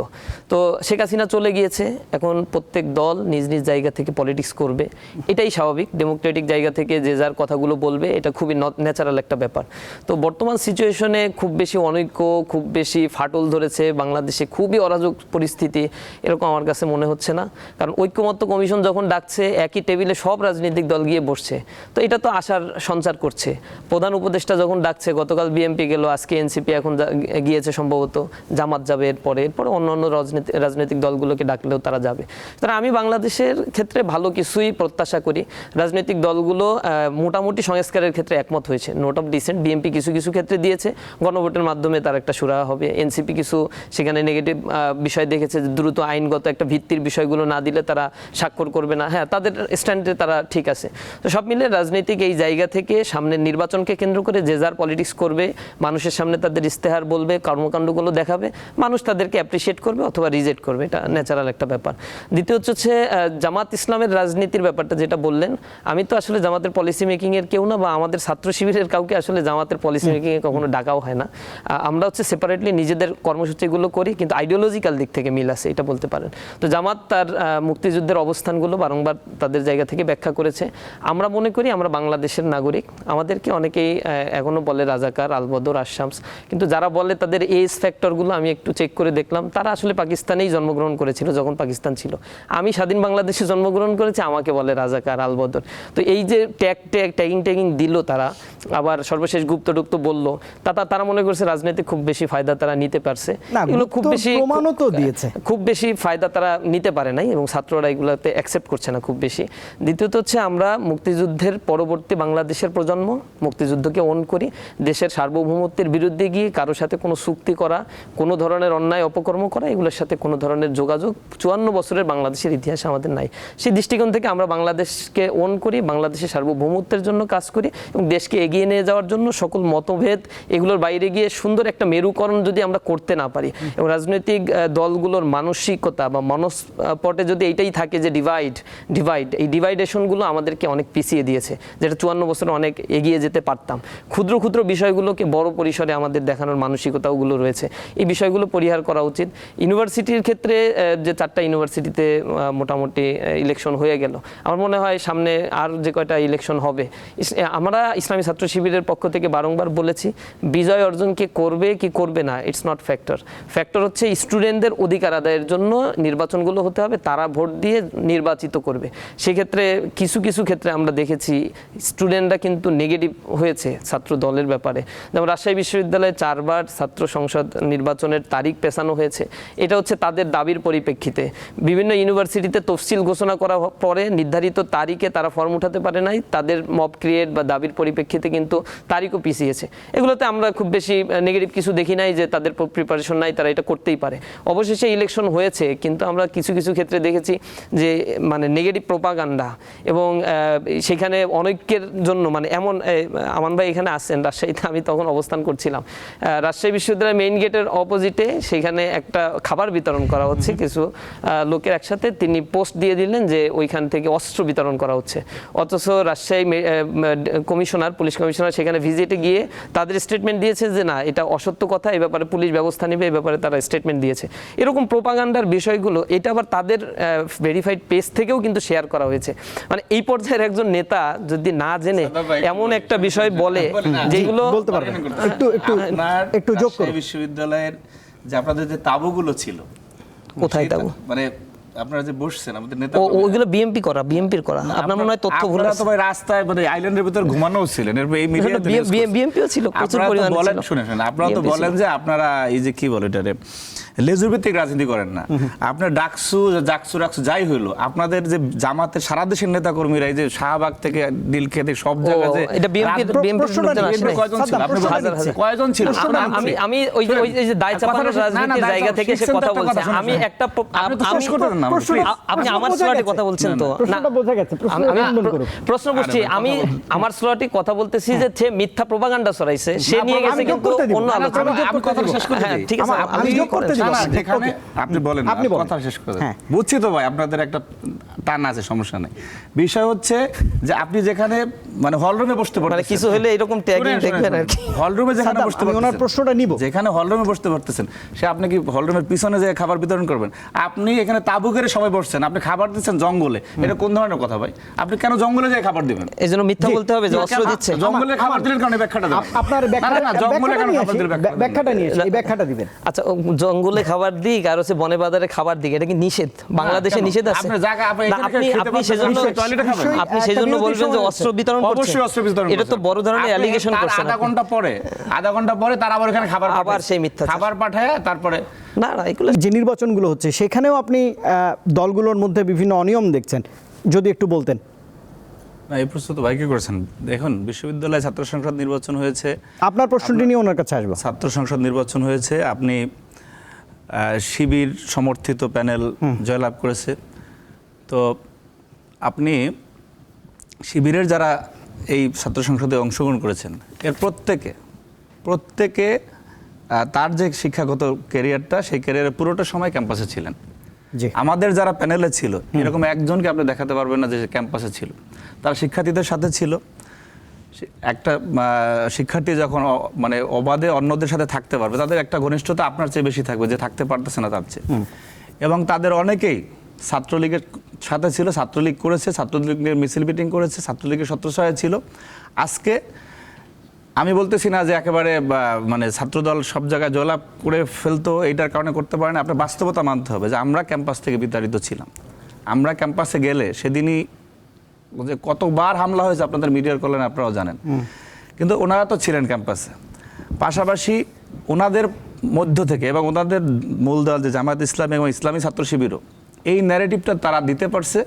তো শেখ হাসিনা চলে গিয়েছে, এখন প্রত্যেক দল নিজ নিজ জায়গা থেকে পলিটিক্স করবে, এটাই স্বাভাবিক। ডেমোক্রেটিক জায়গা থেকে যে যার কথাগুলো বলবে, এটা খুবই ন্যাচারাল একটা ব্যাপার। তো বর্তমান সিচুয়েশনে খুব বেশি অনৈক্য, খুব বেশি ফাটল ধরেছে বাংলাদেশে, খুবই অরাজক পরিস্থিতি, এরকম আমার কাছে মনে হচ্ছে না। কারণ ঐক্যমত্য কমিশন যখন ডাকছে, একই টেবিলে সব রাজনৈতিক দল গিয়ে বসছে, তো এটা তো আশার সঞ্চার করছে। প্রধান উপদেষ্টা যখন ডাকছে, গতকাল বিএনপি গেল, আজকে এনসিপি এখন গিয়েছে, সম্ভবত জামাত যাবে এরপরে অন্য অন্য রাজনৈতিক দলগুলোকে ডাকলেও তারা যাবে। তারা আমি বাংলাদেশের ক্ষেত্রে ভালো কিছুই প্রত্যাশা করি। রাজনৈতিক দলগুলো মোটামুটি সংস্কারের ক্ষেত্রে একমত হয়েছে, নোট অফ ডিসেন্ট বিএনপি কিছু কিছু ক্ষেত্রে দিয়েছে, গণভোটের মাধ্যমে তার একটা সুরাহা হবে। এনসিপি কিছু সেখানে নেগেটিভ বিষয় দেখেছে, দ্রুত আইনগত একটা ভিত্তির বিষয়গুলো না দিলে তারা স্বাক্ষর করবে না। হ্যাঁ, তাদের স্ট্যান্ডে তারা ঠিক আছে। তো সব মিলে রাজনৈতিক এই জায়গা থেকে সামনের নির্বাচনকে কেন্দ্র করে যে যার পলিটিক্স করবে, মানুষের সামনে তাদের ইস্তেহার বলবে, কর্মকাণ্ডগুলো দেখাবে, মানুষ তাদেরকে অ্যাপ্রিসিয়েট করবে অথবা রিজেক্ট করবে, এটা ন্যাচারাল একটা ব্যাপার। দ্বিতীয় হচ্ছে জামাত ইসলামের রাজনীতির ব্যাপারটা যেটা বললেন, আমি তো আসলে জামাতের পলিসি মেকিংয়ের কেউ না, বা আমাদের ছাত্র শিবিরের কাউকে আসলে জামাতের পলিসি মেকিংয়ে কখনো ডাকাও হয় না। আমরা হচ্ছে সেপারেটলি নিজেদের কর্মসূচিগুলো করি, কিন্তু আইডিওলজিক্যাল দিক থেকে মিল আছে, এটা বলতে পারেন। তো জামাত তার মুক্তিযুদ্ধের অবস্থানগুলো বারংবার তাদের জায়গা থেকে ব্যাখ্যা করেছে। আমরা মনে করি আমরা বাংলাদেশের নাগরিক, আমাদেরকে অনেকেই এখনো বলে রাজাকার, আলবদর, আশামস, কিন্তু যারা বলে তাদের এজ ফ্যাক্টরগুলো আমি একটু চেক করে দেখলাম, তারা আসলে পাকিস্তানেই জন্মগ্রহণ করেছিল যখন পাকিস্তান ছিল। আমি স্বাধীন বাংলাদেশে জন্মগ্রহণ করেছি, আমাকে বলে রাজাকার, আলবদর। তো এই যে ট্যাগিং দিল তারা, আবার সর্বশেষ গুপ্ত বললো, তারা মনে করছে রাজনীতি খুব বেশি ফায়দা তারা নিতে পারছে। না, এগুলো খুব গুপ্ত বেশি প্রমাণও তো দিয়েছে। খুব বেশি ফায়দা তারা নিতে পারে নাই এবং ছাত্ররা এগুলোতে অ্যাকসেপ্ট করছে না খুব বেশি। দ্বিতীয়ত হচ্ছে আমরা মুক্তিযুদ্ধের পরবর্তী বাংলাদেশের প্রজন্ম মুক্তিযুদ্ধকে অন করি, দেশের সার্বভৌমত্বের বিরুদ্ধে গিয়ে কারোর সাথে কোনো চুক্তি করা, কোনো ধরনের অন্যায় অপকর্ম করা, এগুলোর সাথে কোনো ধরনের যোগাযোগ 54 বছরের বাংলাদেশের ইতিহাসে আমাদের নাই। সেই দৃষ্টিকোণ থেকে আমরা বাংলাদেশকে অন করি, বাংলাদেশের সার্বভৌমত্বের জন্য কাজ করি এবং দেশকে এগিয়ে নিয়ে যাওয়ার জন্য সকল মতভেদ এগুলোর বাইরে গিয়ে সুন্দর একটা মেরুকরণ যদি আমরা করতে না পারি এবং রাজনৈতিক দলগুলোর মানসিকতা বা মনস্পটে যদি এইটাই থাকে যে ডিভাইড, এই ডিভাইডেশনগুলো আমাদেরকে অনেক পিছিয়ে দিয়েছে, যেটা 54 বছরে অনেক এগিয়ে যেতে পারতাম। ক্ষুদ্র বিষয়গুলোকে বড় পরিসরে আমাদের দেখানোর মানসিকতাগুলো রয়েছে, এই বিষয়গুলো পরিহার করা উচিত। ইউনিভার্সিটির ক্ষেত্রে যে 4টা ইউনিভার্সিটিতে মোটামুটি ইলেকশন হয়ে গেল, আমার মনে হয় সামনে আর যে কয়টা ইলেকশন হবে, আমরা ইসলামী ছাত্র শিবিরের পক্ষ থেকে বারংবার বলেছি বিজয় অর্জন কে করবে কি করবে না ইটস নট ফ্যাক্টর হচ্ছে স্টুডেন্টদের অধিকার আদায়ের জন্য নির্বাচনগুলো হতে হবে, তারা ভোট দিয়ে নির্বাচিত করবে। সেক্ষেত্রে কিছু ক্ষেত্রে আমরা দেখেছি স্টুডেন্টরা কিন্তু নেগেটিভ হয়েছে ছাত্র দলের ব্যাপারে। যেমন রাজশাহী বিশ্ববিদ্যালয়ে 4 বার ছাত্র সংসদ নির্বাচনের তারিখ পেছানো হয়েছে, এটা হচ্ছে তাদের দাবির পরিপ্রেক্ষিতে। বিভিন্ন ইউনিভার্সিটিতে তফসিল ঘোষণা করা পরে নির্ধারিত তারিখে তারা ফর্ম উঠাতে পারে নাই, তাদের মব ক্রিয়েট বা দাবির পরিপ্রেক্ষিতে কিন্তু তারিখও পিছিয়েছে। এগুলোতে আমরা খুব বেশি নেগেটিভ কিছু দেখি নাই যে তাদের প্রিপারেশন নাই, তারা এটা করতেই পারে। অবশেষে ইলেকশন হয়েছে, কিন্তু আমরা কিছু ক্ষেত্রে দেখেছি যে মানে নেগেটিভ প্রোপাগান্ডা এবং সেখানে অনেকের জন্য মানে এমন, আমান ভাই এখানে আসছেন রাজশাহীতে, আমি তখন অবস্থান করছিলাম রাজশাহী বিশ্ববিদ্যালয়ের মেইন গেটের অপোজিটে, সেখানে একটা খাবার বিতরণ করা হচ্ছে কিছু লোকের একসাথে, তিনি পোস্ট দিয়ে দিলেন যে ওইখান থেকে অস্ত্র বিতরণ করা হচ্ছে, অথচ রাজশাহী কমিশনার, পুলিশ কমিশনার সেখানে ভিজিটে গিয়ে তাদের স্টেটমেন্ট দিয়েছে যে না, এটা অসত্য কথা, এ ব্যাপারে পুলিশ ব্যবস্থা নেবে, এ ব্যাপারে তারা স্টেটমেন্ট দিয়েছে। এরকম প্রোপাগান্ডার বিষয়গুলো এটা আবার তাদের ভেরিফাইড পেজ থেকেও কিন্তু শেয়ার করা হয়েছে। মানে এই পর্যায়ের একজন নেতা যদি না জেনে এমন একটা বিষয় বলে যেগুলো বলতে পারবেন, একটু যোগ করুন। বিশ্ববিদ্যালয়ের যে আপনাদের যে তাবুগুলো ছিল, কোথায় তাবু? মানে আপনারা যে বসছেন আমাদের নেতা, ওইগুলো বিএমপির করা, আপনার মনে হয় তথ্য ভুল আছে। আপনারা তো ভাই রাস্তায় মানে আইল্যান্ডের ভিতর ঘুমানোও ছিলেন, এরপর এই মিডিয়াতে বিএমপিও ছিল প্রচুর পরিমাণে বলেন, ছিল। শুনেন আপনারা তো বলেন যে আপনারা এই যে কি বলে এটারে লেজুর ভিত্তিক রাজনীতি করেন না, আপনার ডাকসু যাই হইলো, আপনাদের যে জামাতের সারা দেশের নেতা কর্মীরা এই যে শাহবাগ থেকে দিলখেতে সব জায়গায় এটা বিএমপির কয়জন ছিল? আপনি কয়জন ছিল? আমি ওই যে দায় চাপানোর রাজনীতির জায়গা থেকে সে কথা বলছি। আমি একটা আপনি আমার স্লটে কথা বলছেন তো না, বোঝা গেছে, প্রশ্ন করছি, আমি আমার স্লটে কথা বলতেছি যে সে মিথ্যা প্রোপাগান্ডা ছড়াইছে, সে নিয়ে গেছে কিন্তু অন্য আলোচনা। আমি কথা শেষ করে দিই। ঠিক আছে, আমি যোগ করতে না, যেখানে আপনি বলেন, আপনি বলেন। কথা শেষ করে দেন। বুঝছি তো ভাই, আপনাদের একটা টান আছে, সমস্যা নেই। বিষয় হচ্ছে যে আপনি যেখানে মানে হল রুমে বসতে পারতেছেন, মানে কিছু হলে এরকম ট্যাগিং দেখবেন আর কি। হল রুমে যেখানে সাদ্দাম, বসতে আমি ওনার পারতেছেন, প্রশ্নটা নিব। যেখানে হল রুমে বসতে পারতেছেন, সে আপনি কি হল রুমের পিছনে যে খাবার বিতরণ করবেন? আপনি এখানে তাবু ঘেরে সবাই বসছেন, আপনি খাবার দিচ্ছেন জঙ্গলে, এটা কোন ধরনের কথা ভাই? আপনি কেন জঙ্গলে যেয়ে খাবার দিবেন? এই জন্য মিথ্যা বলতে হবে যে অস্ত্র দিচ্ছে। জঙ্গলে খাবার দিলেন কারণে ব্যাখ্যাটা দেন। আপনার জঙ্গলে কেন খাবার দিলেন? ব্যাখ্যাটা নিয়ে এই ব্যাখ্যাটা দিবেন। আচ্ছা, জঙ্গলে খাবার দিক আর হচ্ছে বনে বাজারে খাবার দিক, এটা কি নিষেধ? বাংলাদেশে নিষেধ আছে? আপনি সেজন্য বলবেন যে অস্ত্র বিতরণ করছেন? অবশ্যই অস্ত্র বিতরণ করছেন। এটা তো বড় ধরনের অ্যালিগেশন করছেন। আধা ঘন্টা পরে তারা আবার এখানে খাবার আবার সেই মিথ্যা খাবার পাঠায়, তারপরে না এগুলো যে নির্বাচনগুলো হচ্ছে সেখানেও আপনি দলগুলোর মধ্যে বিভিন্ন অনিয়ম দেখছেন, যদি একটু বলতেন। না, এই প্রশ্ন তো ভাই কি করেছেন। দেখুন, বিশ্ববিদ্যালয়ে ছাত্র সংসদ নির্বাচন হয়েছে, আপনার প্রশ্নটি নিয়ে ওনার কাছে আসবো। ছাত্র সংসদ নির্বাচন হয়েছে, আপনি শিবির সমর্থিত প্যানেল জয়লাভ করেছে। তো আপনি শিবিরের যারা এই ছাত্র সংসদে অংশগ্রহণ করেছেন, এর প্রত্যেকে তার যে শিক্ষাগত ক্যারিয়ারটা, সেই ক্যারিয়ারের পুরোটা সময় ক্যাম্পাসে ছিলেন। আমাদের যারা প্যানেলে ছিল, এরকম একজনকে আপনি দেখাতে পারবেন না যে ক্যাম্পাসে ছিল। তারা শিক্ষার্থীদের সাথে ছিল, একটা শিক্ষার্থী যখন মানে অবাধে অন্যদের সাথে থাকতে পারবে, তাদের একটা ঘনিষ্ঠতা আপনার চেয়ে বেশি থাকবে যে থাকতে পারতেছে না তার চেয়ে। এবং তাদের অনেকেই ছাত্রলীগের সাথে ছিল, ছাত্রলীগ করেছে, ছাত্রলীগের মিছিল মিটিং করেছে, ছাত্রলীগের ছত্রছায়ায় ছিল। আজকে আমি বলতেছি না যে একেবারে মানে ছাত্রদল সব জায়গায় জয়লাভ করে ফেলতো, এইটার কারণে করতে পারে না। আপনার বাস্তবতা মানতে হবে যে আমরা ক্যাম্পাস থেকে বিতাড়িত ছিলাম। আমরা ক্যাম্পাসে গেলে সেদিনই যে কতবার হামলা হয়েছে আপনাদের মিডিয়ার কল্যাণে আপনারাও জানেন, কিন্তু ওনারা তো ছিলেন ক্যাম্পাসে। পাশাপাশি ওনাদের মধ্য থেকে এবং ওনাদের মূল দল যে জামায়াত ইসলামী এবং ইসলামী ছাত্র শিবিরও এই ন্যারেটিভটা তারা দিতে পারছে,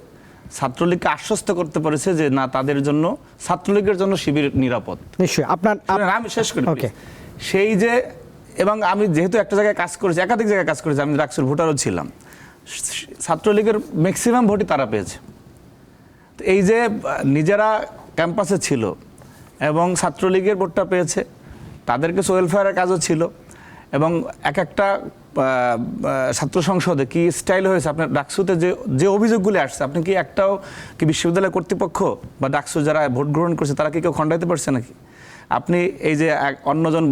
ছাত্রলীগকে আশ্বস্ত করতে পেরেছে যে না, তাদের জন্য, ছাত্রলীগের জন্য শিবির নিরাপদ। নিশ্চয়ই আপনার শুনেন, আমি শেষ করি ওকে। সেই যে, এবং আমি যেহেতু একটা জায়গায় কাজ করেছি, একাধিক জায়গায় কাজ করেছি, আমি ডাকসুর ভোটারও ছিলাম, ছাত্রলীগের ম্যাক্সিমাম ভোটই তারা পেয়েছে। তো এই যে নিজেরা ক্যাম্পাসে ছিল এবং ছাত্রলীগের ভোটটা পেয়েছে, তাদের কিছু ওয়েলফেয়ারের কাজও ছিল, এবং এক একটা ছাত্র সংসদে কি স্টাইল হয়েছে, আপনার ডাকসুতে যে অভিযোগগুলি আসছে, আপনি কি একটাও কি বিশ্ববিদ্যালয় কর্তৃপক্ষ বা ডাকসু যারা ভোট গ্রহণ করছে তারা কি কেউ খণ্ডাইতে পারছে নাকি? আপনি এই যে অন্যজন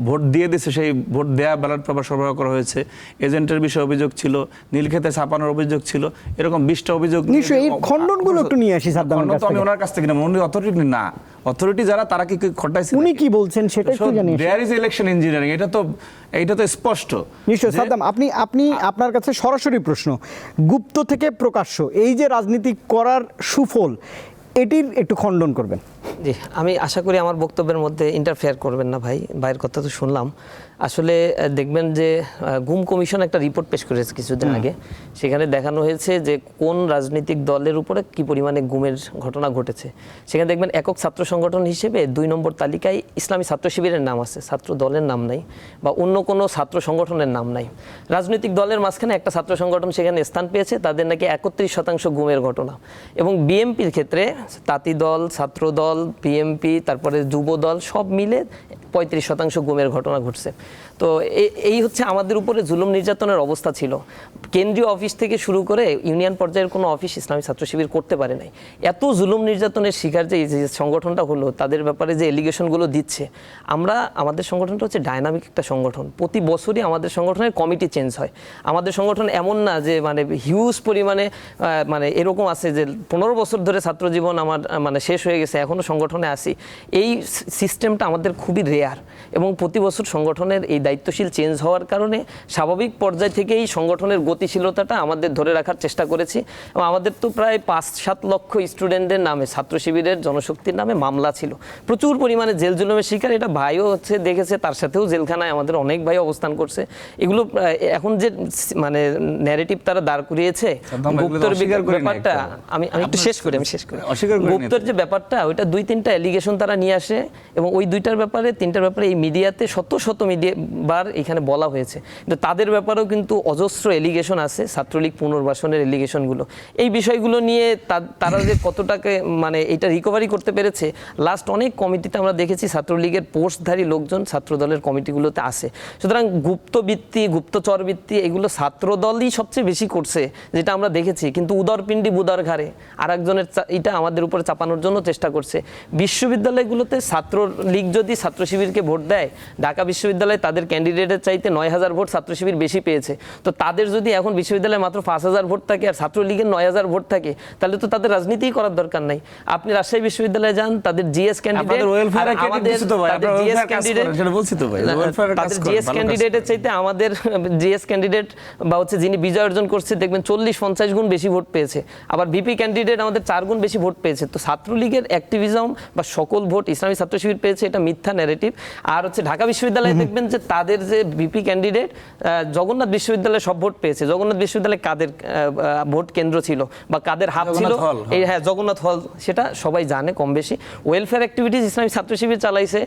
ভোট দিয়ে দিচ্ছে, সেই ভোট দেয়া ব্যালট পেপার সরবরাহ করা হয়েছে, এজেন্টের বিষয়ে অভিযোগ ছিল, নীলক্ষেতে ছাপানোর অভিযোগ ছিল, এরকম 20টা অভিযোগ। নিশ্চয়ই এই খণ্ডনগুলো একটু নিয়ে আসি সাদ্দামের কাছ আমি থেকে। ওনার কাছ থেকে না, উনি অথরিটি না, অথরিটি যারা তারা কি খটাইছে? উনি কি বলছেন সেটা একটু জানি। দেয়ার ইজ ইলেকশন ইঞ্জিনিয়ারিং, এটা তো স্পষ্ট। নিশ্চয় সাদ্দাম, আপনি আপনার কাছে সরাসরি প্রশ্ন, গুপ্ত থেকে প্রকাশ্য এই যে রাজনীতি করার সুফল, এটির একটু খণ্ডন করবেন। জি, আমি আশা করি আমার বক্তব্যের মধ্যে ইন্টারফেয়ার করবেন না ভাই। ভাইয়ের কথা তো শুনলাম। আসলে দেখবেন যে গুম কমিশন একটা রিপোর্ট পেশ করেছে কিছুদিন আগে, সেখানে দেখানো হয়েছে যে কোন রাজনৈতিক দলের উপরে কি পরিমাণে গুমের ঘটনা ঘটেছে। সেখানে দেখবেন একক ছাত্র সংগঠন হিসেবে 2 নম্বর তালিকায় ইসলামী ছাত্র শিবিরের নাম আছে, ছাত্র দলের নাম নাই বা অন্য কোনো ছাত্র সংগঠনের নাম নাই। রাজনৈতিক দলের মাঝখানে একটা ছাত্র সংগঠন সেখানে স্থান পেয়েছে, তাদের নাকি 31% গুমের ঘটনা। এবং বিএমপির ক্ষেত্রে তাঁতি দল, ছাত্র দল, বিএমপি, তারপরে যুব দল সব মিলে 35% গুমের ঘটনা ঘটছে। তো এই হচ্ছে আমাদের উপরে জুলুম নির্যাতনের অবস্থা ছিল। কেন্দ্রীয় অফিস থেকে শুরু করে ইউনিয়ন পর্যায়ের কোনো অফিস ইসলামী ছাত্র শিবির করতে পারে নাই। এত জুলুম নির্যাতনের শিকার যে সংগঠনটা হলো, তাদের ব্যাপারে যে এলিগেশনগুলো দিচ্ছে, আমাদের সংগঠনটা হচ্ছে ডায়নামিক একটা সংগঠন। প্রতি বছরই আমাদের সংগঠনের কমিটি চেঞ্জ হয়। আমাদের সংগঠন এমন না যে মানে হিউজ পরিমাণে মানে এরকম আছে যে 15 বছর ধরে ছাত্র জীবন আমার মানে শেষ হয়ে গেছে, এখনও সংগঠনে আসি। এই সিস্টেমটা আমাদের খুবই রেয়ার, এবং প্রতি বছর সংগঠনের এই দায়িত্বশীল চেঞ্জ হওয়ার কারণে স্বাভাবিক পর্যায় থেকেই সংগঠনের গতিশীলতাটা আমাদের ধরে রাখার চেষ্টা করেছি। এবং আমাদের তো প্রায় 5-7 লক্ষ স্টুডেন্টদের নামে ছাত্র শিবিরের জনশক্তির নামে মামলা ছিল, প্রচুর পরিমাণে জেল জুলুমের শিকার। এটা ভাইও হচ্ছে দেখেছে, তার সাথেও জেলখানায় আমাদের অনেক ভাই অবস্থান করছে। এগুলো এখন যে মানে ন্যারেটিভ তারা দাঁড় করিয়েছে, গুপ্তর ব্যাপারটা আমি একটু শেষ করি। গুপ্তর যে ব্যাপারটা, ওইটা 2-3টা অ্যালিগেশন তারা নিয়ে আসে, এবং ওই 2টার ব্যাপারে 3টার ব্যাপারে এই মিডিয়াতে শত মিডিয়াবার এখানে বলা হয়েছে। কিন্তু তাদের ব্যাপারেও কিন্তু অজস্র এলিগেশন আছে, ছাত্রলীগ পুনর্বাসনের এলিগেশনগুলো। এই বিষয়গুলো নিয়ে তারা যে কতটাকে মানে এটা রিকভারি করতে পেরেছে, লাস্ট অনেক কমিটিতে আমরা দেখেছি ছাত্রলীগের পোস্টধারী লোকজন ছাত্রদলের কমিটিগুলোতে আছে। সুতরাং গুপ্তবৃত্তি, গুপ্তচরবৃত্তি এগুলো ছাত্রদলই সবচেয়ে বেশি করছে, যেটা আমরা দেখেছি। কিন্তু উদরপিণ্ডি বুদার ঘাড়ে আরেকজনের এটা আমাদের উপরে চাপানোর জন্য চেষ্টা করছে। বিশ্ববিদ্যালয়গুলোতে ছাত্রলীগ যদি ছাত্র শিবিরকে ভোট দেয়, ঢাকা বিশ্ববিদ্যালয়ে তাদের ক্যান্ডিডেটের চাইতে 9000 ভোট ছাত্র শিবির বেশি পেয়েছে। তো তাদের যদি এখন বিশ্ববিদ্যালয়ে মাত্র 5000 ভোট থাকে আর ছাত্রলীগের 9000 ভোট থাকে, তাহলে তো তাদের রাজনীতিই করার দরকার নাই। আপনি রাজশাহী বিশ্ববিদ্যালয়ে যান, তাদের জিএস ক্যান্ডিডেটের চাইতে আমাদের জিএস ক্যান্ডিডেট বা হচ্ছে যিনি বিজয় অর্জন করছে দেখবেন 40-50 গুণ বেশি ভোট পেয়েছে। আবার ভিপি ক্যান্ডিডেট আমাদের 4 গুণ বেশি ভোট পেয়েছে। তো ছাত্রলীগের অ্যাক্টিভিজম বা সকল ভোট ইসলামী ছাত্র শিবির পেয়েছে, এটা মিথ্যা ন্যারেটিভ। আর হচ্ছে ঢাকা বিশ্ববিদ্যালয়ে দেখবেন যে তাদের যে ভিপি ক্যান্ডিডেট জগন্নাথ বিশ্ববিদ্যালয়ে সব ভোট পেয়েছে। জগন্নাথ বিশ্ববিদ্যালয়ে কাদের ভোট কেন্দ্র ছিল বা কাদের হাত ছিল, এই হ্যাঁ জগন্নাথ হল, সেটা সবাই জানে কম বেশি। ওয়েলফেয়ার অ্যাক্টিভিটিস ইসলামী ছাত্র শিবির চালাইছে,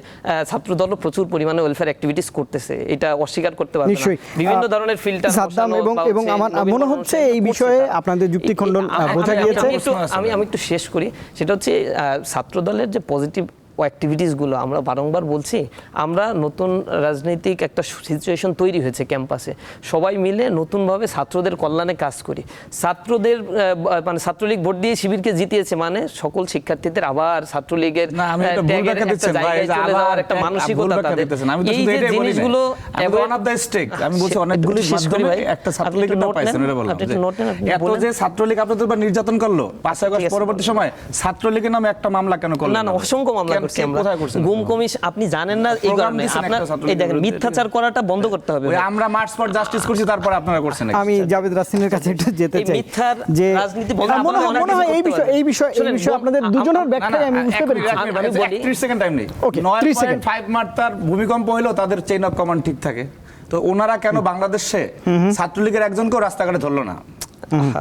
ছাত্রদলও প্রচুর পরিমাণে ওয়েলফেয়ার অ্যাক্টিভিটিস করতেছে, এটা অস্বীকার করতে পারবে না। বিভিন্ন ধরনের ফিল্টার সাদ্দাম এবং আমার মনে হচ্ছে এই বিষয়ে আপনাদের যুক্তি খণ্ডন বোঝা গিয়েছে। আমি একটু শেষ করি। সেটা হচ্ছে ছাত্রদলের যে পজিটিভ অ্যাক্টিভিটিসগুলো আমরা বারংবার বলছি, আমরা নতুন রাজনৈতিক একটা সিচুয়েশন তৈরি হয়েছে ক্যাম্পাসে, সবাই মিলে নতুনভাবে ছাত্রদের কল্যাণে কাজ করি। ছাত্রদের মানে ছাত্রলীগ ভোট দিয়ে শিবিরকে জিতিয়েছে, মানে সকল শিক্ষার্থীদের আবার ছাত্রলীগের না, আমি একটা ভুল ট্যাগের ব্যাখ্যা একটা দিচ্ছেন ভাই, জায়গায় এই যে চলে আবার যাওয়ার একটা ভুল মানসিকতা ব্যাখ্যা তাদের। দিতেছেন। আমি তো এই শুধু যে এটাই বলি নাই। জিনিসগুলো আমি তো one of the stake, আমি বলছি অনেকগুলি শেষ করি মাধ্যমে ভাই। একটা আপনি ছাত্রলীগের একটু নাম নোট পাইছেন, নেন, এটা বললাম আপনি একটু যে নোট নেন, আপনি এত বলেন। যে ছাত্রলীগ আপনাদের উপর নির্যাতন করলো 5 আগস্ট ঠিক আছে। পরবর্তী সময়, ছাত্রলীগের নামে একটা মামলা কেন করলেন? না, অসংখ্য মামলা কেন, করছি কে আমরা। কোথায় করছেন? গুম কমিশন আপনি জানেন না, এই প্রোগ্রাম কারণে দিছেন আপনার একটা ছাত্রলীগের এই দেখেন বিরুদ্ধে। মিথ্যাচার করাটা বন্ধ করতে হবে ওই আমরা মার্চ ফর জাস্টিস করছি, তারপর আপনারা করছেন নাকি? আমি জাভেদ রাসিনের কাছে একটু যেতে এই চাই মিথ্যার যে রাজনীতি বন্ধ আমার মনে হয়- আপনারা মনে হয় এই অনেক কিছু বিষয় করতে পারেন। আপনাদের শুনেন, দুজনের আমরা- ব্যাখ্যায় আমি বুঝতে পেরেছি। আমি বলি- 30 সেকেন্ড টাইম নেই। Okay, 30 second. 9.5 মাত্রার ভূমিকম্প হইলো, তাদের চেইন অফ কমান্ড ঠিক থাকে। তো ওনারা কেন বাংলাদেশে ছাত্রলীগের একজনকেও রাস্তাঘাটে ধরলো না?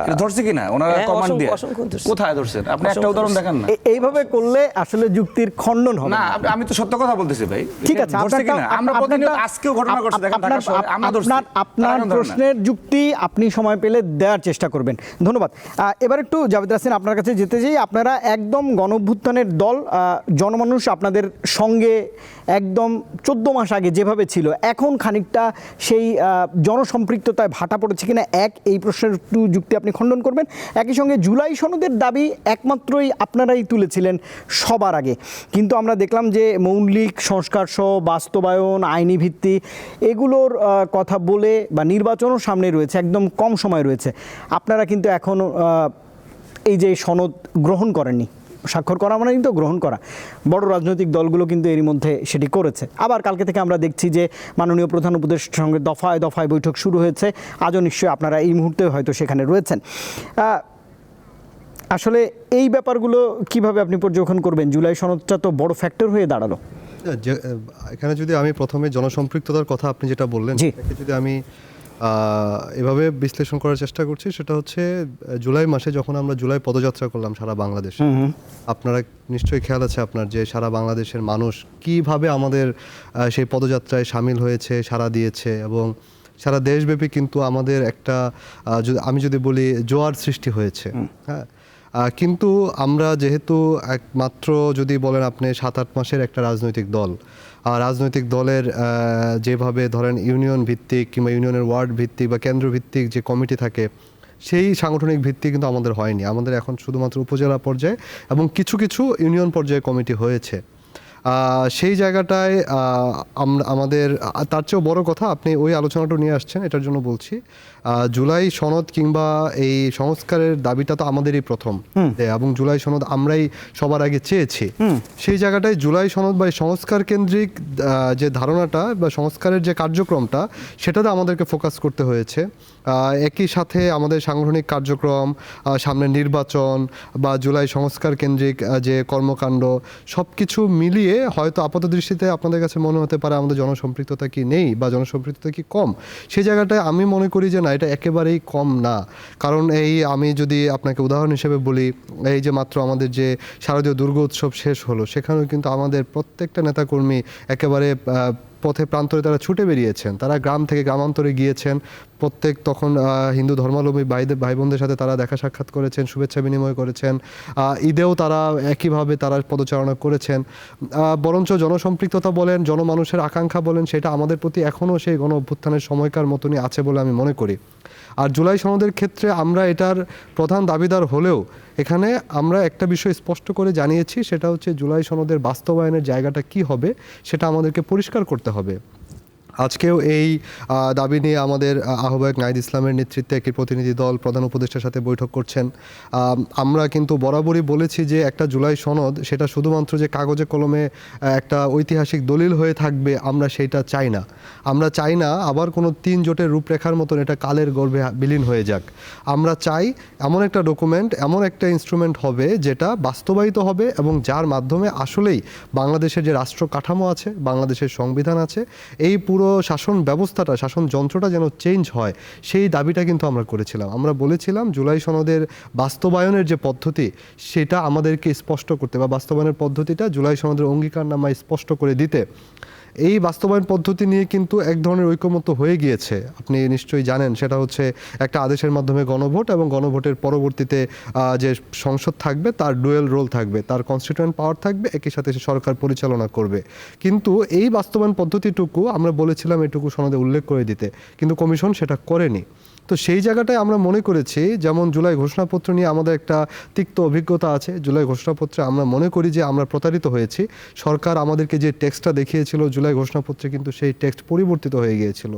এটা ধরছে কিনা ওনারা হ্যাঁ, কমান্ড দিয়ে? অসংখ্য ধরছে। কোথায় ধরছেন? আপনি একটা অসংখ্য উদাহরণ ধরছে। দেখান না। এইভাবে করলে আসলে যুক্তির খণ্ডন হবে না, না। আমি তো সত্য কথা বলতেছি ভাই। ঠিক আছে, ধরছে কিনা? আমরা প্রতিনিয়ত আজকেও ঘটনা ঘটছে, দেখেন ঢাকা শহরে আমরা ধরছি। আপনার তারা কেন ধরে না? প্রশ্নের যুক্তি আপনি সময় পেলে দেওয়ার চেষ্টা করবেন। ধন্যবাদ। এবার একটু জাভেদ রাসিন আপনার কাছে যেতে চাই। আপনারা একদম গণঅভ্যুত্থানের দল, জনমানুষ আপনাদের সঙ্গে একদম 14 মাস আগে যেভাবে ছিল, এখন খানিকটা সেই জনসম্পৃক্ততায় ভাটা পড়েছে কিনা, এই প্রশ্নের একটু যুক্তি আপনি খণ্ডন করবেন। একই সঙ্গে জুলাই সনদের দাবি একমাত্রই আপনারাই তুলেছিলেন সবার আগে, কিন্তু আমরা দেখলাম যে মৌলিক সংস্কার সহ বাস্তবায়ন, আইনি ভিত্তি এগুলোর কথা বলে, বা নির্বাচনও সামনে রয়েছে, একদম কম সময় রয়েছে, আপনারা কিন্তু এখনও এই যে সনদ গ্রহণ করেননি। স্বাক্ষর করা মানে কিন্তু গ্রহণ করা। বড় রাজনৈতিক দলগুলো কিন্তু এরই মধ্যে সেটি করেছে। আবার কালকে থেকে আমরা দেখছি যে মাননীয় প্রধান উপদেষ্টার সঙ্গে দফায় দফায় বৈঠক শুরু হয়েছে। আজও নিশ্চয়ই আপনারা এই মুহূর্তে হয়তো সেখানে রয়েছেন। আসলে এই ব্যাপারগুলো কিভাবে আপনি পর্যবেক্ষণ করবেন? জুলাই সনদটা তো বড় ফ্যাক্টর হয়ে দাঁড়ালো। এখানে যদি আমি প্রথমে জনসম্পৃক্ততার কথা আপনি যেটা বললেন, জি। সেটাকে যদি আমি এভাবে বিশ্লেষণ করার চেষ্টা করছি, সেটা হচ্ছে জুলাই মাসে যখন আমরা জুলাই পদযাত্রা করলাম সারা বাংলাদেশে, আপনারা নিশ্চয়ই খেয়াল আছে আপনার যে সারা বাংলাদেশের মানুষ কিভাবে আমাদের সেই পদযাত্রায় সামিল হয়েছে, সাড়া দিয়েছে, এবং সারা দেশব্যাপী কিন্তু আমাদের একটা আমি যদি বলি জোয়ার সৃষ্টি হয়েছে। হ্যাঁ, কিন্তু আমরা যেহেতু একমাত্র যদি বলেন আপনি 7-8 মাসের একটা রাজনৈতিক দল, রাজনৈতিক দলের যেভাবে ধরেন ইউনিয়ন ভিত্তিক কিংবা ইউনিয়নের ওয়ার্ড ভিত্তিক বা কেন্দ্র ভিত্তিক যে কমিটি থাকে, সেই সাংগঠনিক ভিত্তি কিন্তু আমাদের হয়নি। আমাদের এখন শুধুমাত্র উপজেলা পর্যায়ে এবং কিছু কিছু ইউনিয়ন পর্যায়ে কমিটি হয়েছে। সেই জায়গাটায় আমাদের তার চেয়েও বড় কথা, আপনি ওই আলোচনাটা নিয়ে আসছেন, এটার জন্য বলছি জুলাই সনদ কিংবা এই সংস্কারের দাবিটা তো আমাদেরই প্রথম, এবং জুলাই সনদ আমরাই সবার আগে চেয়েছি। সেই জায়গাটায় জুলাই সনদ বা সংস্কার কেন্দ্রিক যে ধারণাটা বা সংস্কারের যে কার্যক্রমটা, সেটাতে আমাদেরকে ফোকাস করতে হয়েছে। একই সাথে আমাদের সাংগঠনিক কার্যক্রম, সামনে নির্বাচন বা জুলাই সংস্কার কেন্দ্রিক যে কর্মকাণ্ড, সব কিছু মিলিয়ে হয়তো আপাত দৃষ্টিতে আপনাদের কাছে মনে হতে পারে আমাদের জনসম্পৃক্ততা কি নেই বা জনসম্পৃক্ততা কি কম। সেই জায়গাটায় আমি মনে করি যে না, এটা একেবারেই কম না। কারণ আমি যদি আপনাকে উদাহরণ হিসেবে বলি, এই যে মাত্র আমাদের যে শারদীয় দুর্গোৎসব শেষ হলো, সেখানেও কিন্তু আমাদের প্রত্যেকটা নেতাকর্মী একেবারে পথে প্রান্তরে তারা ছুটে বেরিয়েছেন, তারা গ্রাম থেকে গ্রামান্তরে গিয়েছেন। প্রত্যেক তখন হিন্দু ধর্মাবলম্বী ভাই বোনদের সাথে তারা দেখা সাক্ষাৎ করেছেন, শুভেচ্ছা বিনিময় করেছেন। ঈদেও তারা একইভাবে তারা পদচারণা করেছেন। বরঞ্চ জনসম্পৃক্ততা বলেন, জনমানুষের আকাঙ্ক্ষা বলেন, সেটা আমাদের প্রতি এখনও সেই গণ অভ্যুত্থানের সময়কার মতনই আছে বলে আমি মনে করি। আর জুলাই সনদের ক্ষেত্রে আমরা এটার প্রধান দাবিদার হলেও এখানে আমরা একটা বিষয় স্পষ্ট করে জানিয়েছি, সেটা হচ্ছে জুলাই সনদের বাস্তবায়নের জায়গাটা কি হবে সেটা আমাদেরকে পরিষ্কার করতে হবে। আজকেও এই দাবি নিয়ে আমাদের আহ্বায়ক নাহিদ ইসলামের নেতৃত্বে একটি প্রতিনিধি দল প্রধান উপদেষ্টার সাথে বৈঠক করছেন। আমরা কিন্তু বরাবরই বলেছি যে একটা জুলাই সনদ সেটা শুধুমাত্র যে কাগজে কলমে একটা ঐতিহাসিক দলিল হয়ে থাকবে, আমরা সেটা চাই না। আমরা চাই না আবার কোনো 3 জোটের রূপরেখার মতন এটা কালের গর্ভে বিলীন হয়ে যাক। আমরা চাই এমন একটা ডকুমেন্ট, এমন একটা ইনস্ট্রুমেন্ট হবে যেটা বাস্তবায়িত হবে এবং যার মাধ্যমে আসলেই বাংলাদেশের যে রাষ্ট্র কাঠামো আছে, বাংলাদেশের সংবিধান আছে, এই পুরো শাসন ব্যবস্থাটা, শাসন যন্ত্রটা যেন চেঞ্জ হয়, সেই দাবিটা কিন্তু আমরা করেছিলাম। আমরা বলেছিলাম জুলাই সনদের বাস্তবায়নের যে পদ্ধতি সেটা আমাদেরকে স্পষ্ট করতে, বা বাস্তবায়নের পদ্ধতিটা জুলাই সনদের অঙ্গীকারনামায় স্পষ্ট করে দিতে। এই বাস্তবায়ন পদ্ধতি নিয়ে কিন্তু এক ধরনের ঐকমত্য হয়ে গিয়েছে, আপনি নিশ্চয়ই জানেন। সেটা হচ্ছে একটা আদেশের মাধ্যমে গণভোট, এবং গণভোটের পরবর্তীতে যে সংসদ থাকবে তার ডুয়েল রোল থাকবে, তার কনস্টিটিউয়েন্ট পাওয়ার থাকবে, একই সাথে সে সরকার পরিচালনা করবে। কিন্তু এই বাস্তবায়ন পদ্ধতিটুকু আমরা বলেছিলাম এটুকু সনদে উল্লেখ করে দিতে, কিন্তু কমিশন সেটা করেনি। তো সেই জায়গাটায় আমরা মনে করেছি, যেমন জুলাই ঘোষণাপত্র নিয়ে আমাদের একটা তিক্ত অভিজ্ঞতা আছে। জুলাই ঘোষণাপত্রে আমরা মনে করি যে আমরা প্রতারিত হয়েছি। সরকার আমাদেরকে যে টেক্সটটা দেখিয়েছিল জুলাই ঘোষণাপত্রে, কিন্তু সেই টেক্সট পরিবর্তিত হয়ে গিয়েছিল।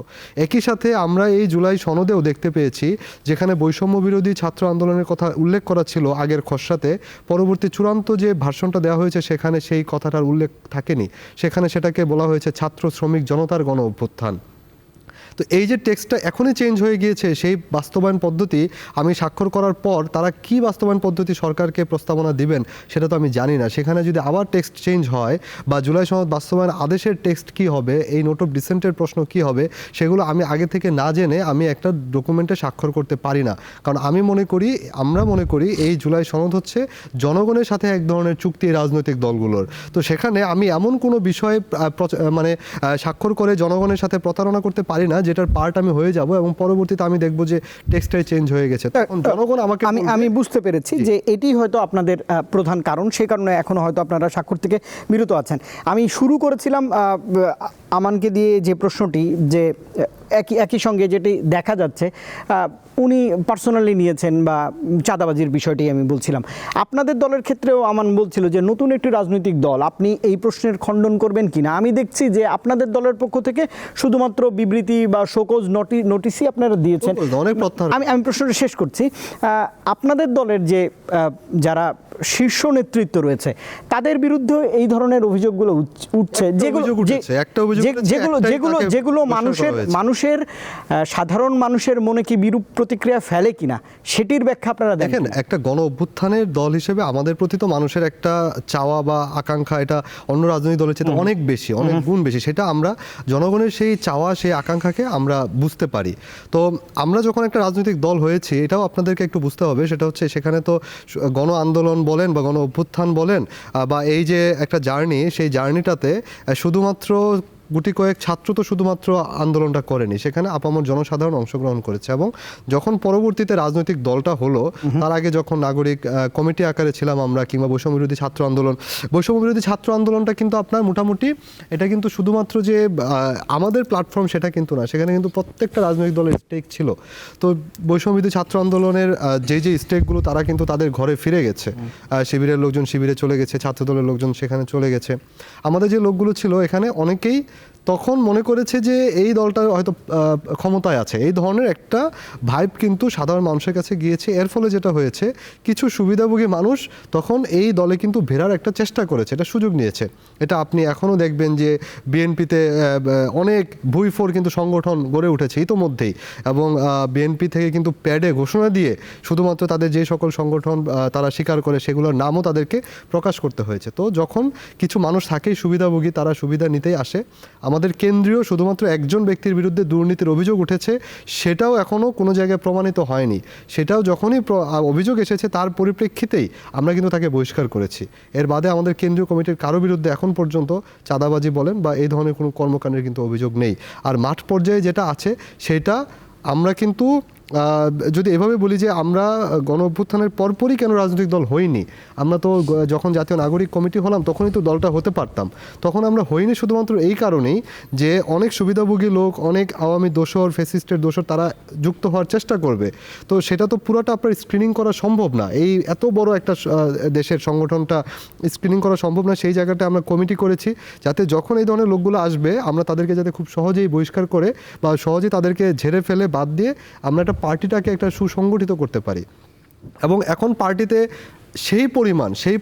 একই সাথে আমরা এই জুলাই সনদেও দেখতে পেয়েছি, যেখানে বৈষম্য বিরোধী ছাত্র আন্দোলনের কথা উল্লেখ করা ছিল আগের খসড়াতে, পরবর্তী চূড়ান্ত যে ভার্সনটা দেওয়া হয়েছে সেখানে সেই কথাটার উল্লেখ থাকেনি। সেখানে সেটাকে বলা হয়েছে ছাত্র শ্রমিক জনতার গণ অভ্যুত্থান। তো এই যে টেক্সটটা এখনই চেঞ্জ হয়ে গিয়েছে, সেই বাস্তবায়ন পদ্ধতি আমি স্বাক্ষর করার পর তারা কি বাস্তবায়ন পদ্ধতি সরকারকে প্রস্তাবনা দিবেন সেটা তো আমি জানি না। সেখানে যদি আবার টেক্সট চেঞ্জ হয়, বা জুলাই সনদ বাস্তবায়ন আদেশের টেক্সট কি হবে, এই নোট অফ ডিসেন্টের প্রশ্ন কি হবে, সেগুলো আমি আগে থেকে না জেনে আমি একটা ডকুমেন্টে স্বাক্ষর করতে পারি না। কারণ আমরা মনে করি এই জুলাই সনদ হচ্ছে জনগণের সাথে এক ধরনের চুক্তি রাজনৈতিক দলগুলোর। তো সেখানে আমি এমন কোনো বিষয়ে স্বাক্ষর করে জনগণের সাথে প্রতারণা করতে পারি না যেটার পার্ট আমি হয়ে যাব, এবং পরবর্তীতে আমি দেখব যে টেক্সটাই চেঞ্জ হয়ে গেছে। তখন জনগণ আমাকে আমি বুঝতে পেরেছি যে এটি হয়তো আপনাদের প্রধান কারণ, সেই কারণে এখনো হয়তো আপনারা স্বাক্ষর থেকে বিরত আছেন। আমি শুরু করেছিলাম আমানকে দিয়ে যে প্রশ্নটি, যে একই সঙ্গে যেটি দেখা যাচ্ছে উনি পার্সোনালি নিয়েছেন বা চাঁদাবাজির বিষয়টি আমি বলছিলাম। আপনাদের দলের ক্ষেত্রেও আমান বলছিল যে নতুন একটি রাজনৈতিক দল, আপনি এই প্রশ্নের খণ্ডন করবেন কিনা। আমি দেখছি যে আপনাদের দলের পক্ষ থেকে শুধুমাত্র বিবৃতি বা শোকজ নোটিশই আপনারা দিয়েছেন। আমি প্রশ্নটা শেষ করছি। আপনাদের দলের যে যারা শীর্ষ নেতৃত্ব রয়েছে তাদের বিরুদ্ধে এই ধরনের অভিযোগগুলো উঠছে, যেগুলো মানুষের সাধারণ মানুষের মনে কি বিরূপ প্রতিক্রিয়া ফেলে কিনা, সেটির ব্যাখ্যা আপনারা দেখেন। একটা গণ অভ্যুত্থানের দল হিসেবে আমাদের প্রতি তো মানুষের একটা চাওয়া বা আকাঙ্ক্ষা, এটা অন্য রাজনৈতিক দলের চেয়ে অনেক বেশি, অনেক গুণ বেশি। সেটা আমরা জনগণের সেই চাওয়া, সেই আকাঙ্ক্ষাকে আমরা বুঝতে পারি। তো আমরা যখন একটা রাজনৈতিক দল হয়েছি, এটাও আপনাদেরকে একটু বুঝতে হবে, সেটা হচ্ছে সেখানে তো গণ আন্দোলন বলেন বা গণ অভ্যুত্থান বলেন, বা এই যে একটা জার্নি, সেই জার্নিটাতে শুধুমাত্র গুটি কয়েক ছাত্র তো শুধুমাত্র আন্দোলনটা করেনি, সেখানে আপামর জনসাধারণ অংশগ্রহণ করেছে। এবং যখন পরবর্তীতে রাজনৈতিক দলটা হলো, তার আগে যখন নাগরিক কমিটি আকারে ছিলাম আমরা, কিংবা বৈষম্য বিরোধী ছাত্র আন্দোলনটা কিন্তু আপনার মোটামুটি এটা কিন্তু শুধুমাত্র যে আমাদের প্ল্যাটফর্ম সেটা কিন্তু না, সেখানে কিন্তু প্রত্যেকটা রাজনৈতিক দলের স্টেক ছিল। তো বৈষম্য বিরোধী ছাত্র আন্দোলনের যে স্টেকগুলো, তারা কিন্তু তাদের ঘরে ফিরে গেছে। শিবিরের লোকজন শিবিরে চলে গেছে, ছাত্র দলের লোকজন সেখানে চলে গেছে। আমাদের যে লোকগুলো ছিল এখানে, অনেকেই তখন মনে করেছে যে এই দলটা হয়তো ক্ষমতায় আছে, এই ধরনের একটা ভাইব কিন্তু সাধারণ মানুষের কাছে গিয়েছে। এর ফলে যেটা হয়েছে, কিছু সুবিধাভোগী মানুষ তখন এই দলে কিন্তু ভেড়ার একটা চেষ্টা করেছে, এটা সুযোগ নিয়েছে। এটা আপনি এখনও দেখবেন যে বিএনপিতে অনেক ভুইফোর কিন্তু সংগঠন গড়ে উঠেছে ইতোমধ্যেই, এবং বিএনপি থেকে কিন্তু প্যাডে ঘোষণা দিয়ে শুধুমাত্র তাদের যে সকল সংগঠন তারা স্বীকার করে সেগুলোর নামও তাদেরকে প্রকাশ করতে হয়েছে। তো যখন কিছু মানুষ থাকেই সুবিধাভোগী, তারা সুবিধা নিতেই আসে। আমাদের কেন্দ্রীয় শুধুমাত্র একজন ব্যক্তির বিরুদ্ধে দুর্নীতির অভিযোগ উঠেছে, সেটাও এখনও কোনো জায়গায় প্রমাণিত হয়নি। সেটাও যখনই অভিযোগ এসেছে তার পরিপ্রেক্ষিতেই আমরা কিন্তু তাকে বহিষ্কার করেছি। এর বাদে আমাদের কেন্দ্রীয় কমিটির কারো বিরুদ্ধে এখন পর্যন্ত চাঁদাবাজি বলেন বা এই ধরনের কোনো কর্মকাণ্ডের কিন্তু অভিযোগ নেই। আর মাঠ পর্যায়ে যেটা আছে সেটা আমরা কিন্তু যদি এভাবে বলি যে আমরা গণ অভ্যুত্থানের পরপরই কেন রাজনৈতিক দল হইনি, আমরা তো যখন জাতীয় নাগরিক কমিটি হলাম তখনই তো দলটা হতে পারতাম। তখন আমরা হইনি শুধুমাত্র এই কারণেই যে অনেক সুবিধাভোগী লোক, অনেক আওয়ামী দোসর, ফ্যাসিস্টের দোসর তারা যুক্ত হওয়ার চেষ্টা করবে। তো সেটা তো পুরোটা আপনার স্ক্রিনিং করা সম্ভব না, এই এত বড় একটা দেশের সংগঠনটা স্ক্রিনিং করা সম্ভব না। সেই জায়গাটা আমরা কমিটি করেছি যাতে যখন এই ধরনের লোকগুলো আসবে আমরা তাদেরকে যাতে খুব সহজেই বহিষ্কার করে বা সহজেই তাদেরকে ঝেড়ে ফেলে বাদ দিয়ে আমরা একটা পার্টিটাকে একটা সুসংগঠিত করতে পারি। এবং এখন পার্টিতে সেই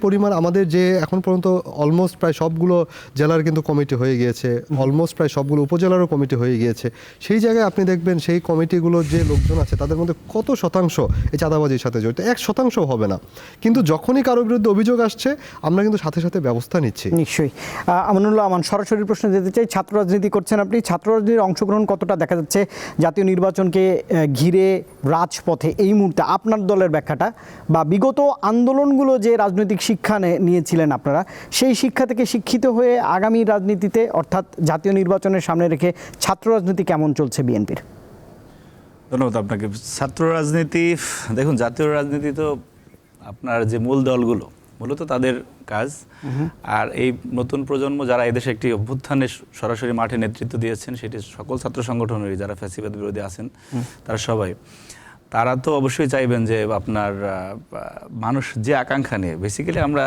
পরিমাণ আমাদের যে এখন পর্যন্ত অলমোস্ট প্রায় সবগুলো জেলার কিন্তু কমিটি হয়ে গিয়েছে, অলমোস্ট প্রায় সবগুলো উপজেলারও কমিটি হয়ে গিয়েছে। সেই জায়গায় আপনি দেখবেন সেই কমিটিগুলোর যে লোকজন আছে তাদের মধ্যে কত শতাংশ এই চাঁদাবাজির সাথে জড়িত, 1% হবে না। কিন্তু যখনই কারোর বিরুদ্ধে অভিযোগ আসছে আমরা কিন্তু সাথে সাথে ব্যবস্থা নিচ্ছি। নিশ্চয়ই। আমানুল্লাহ আমান, সরাসরি প্রশ্নে যেতে চাই, ছাত্র রাজনীতি করছেন আপনি, ছাত্র রাজনীতির অংশগ্রহণ কতটা দেখা যাচ্ছে জাতীয় নির্বাচনকে ঘিরে রাজপথে এই মুহূর্তে, আপনার দলের ব্যাখ্যাটা, বা বিগত আন্দোলন আচরণগুলো যে রাজনৈতিক শিক্ষা নিয়েছিলেন আপনারা, সেই শিক্ষা থেকে শিক্ষিত হয়ে আগামী রাজনীতিতে অর্থাৎ জাতীয় নির্বাচনের সামনে রেখে ছাত্র রাজনীতি কেমন চলছে বিএনপির? ধন্যবাদ আপনাকে। ছাত্র রাজনীতি, দেখুন জাতীয় রাজনীতি তো আপনার যে মূল দলগুলো মূলত তাদের কাজ, আর এই নতুন প্রজন্ম যারা এদেশে একটি অভ্যুত্থানে সরাসরি মাঠে নেতৃত্ব দিয়েছেন, সেটি সকল ছাত্র সংগঠনেরই যারা ফ্যাসিবাদ বিরোধী আছেন তারা সবাই, তারা তো অবশ্যই চাইবেন যে আপনার মানুষ যে আকাঙ্ক্ষা নিয়ে, বেসিক্যালি আমরা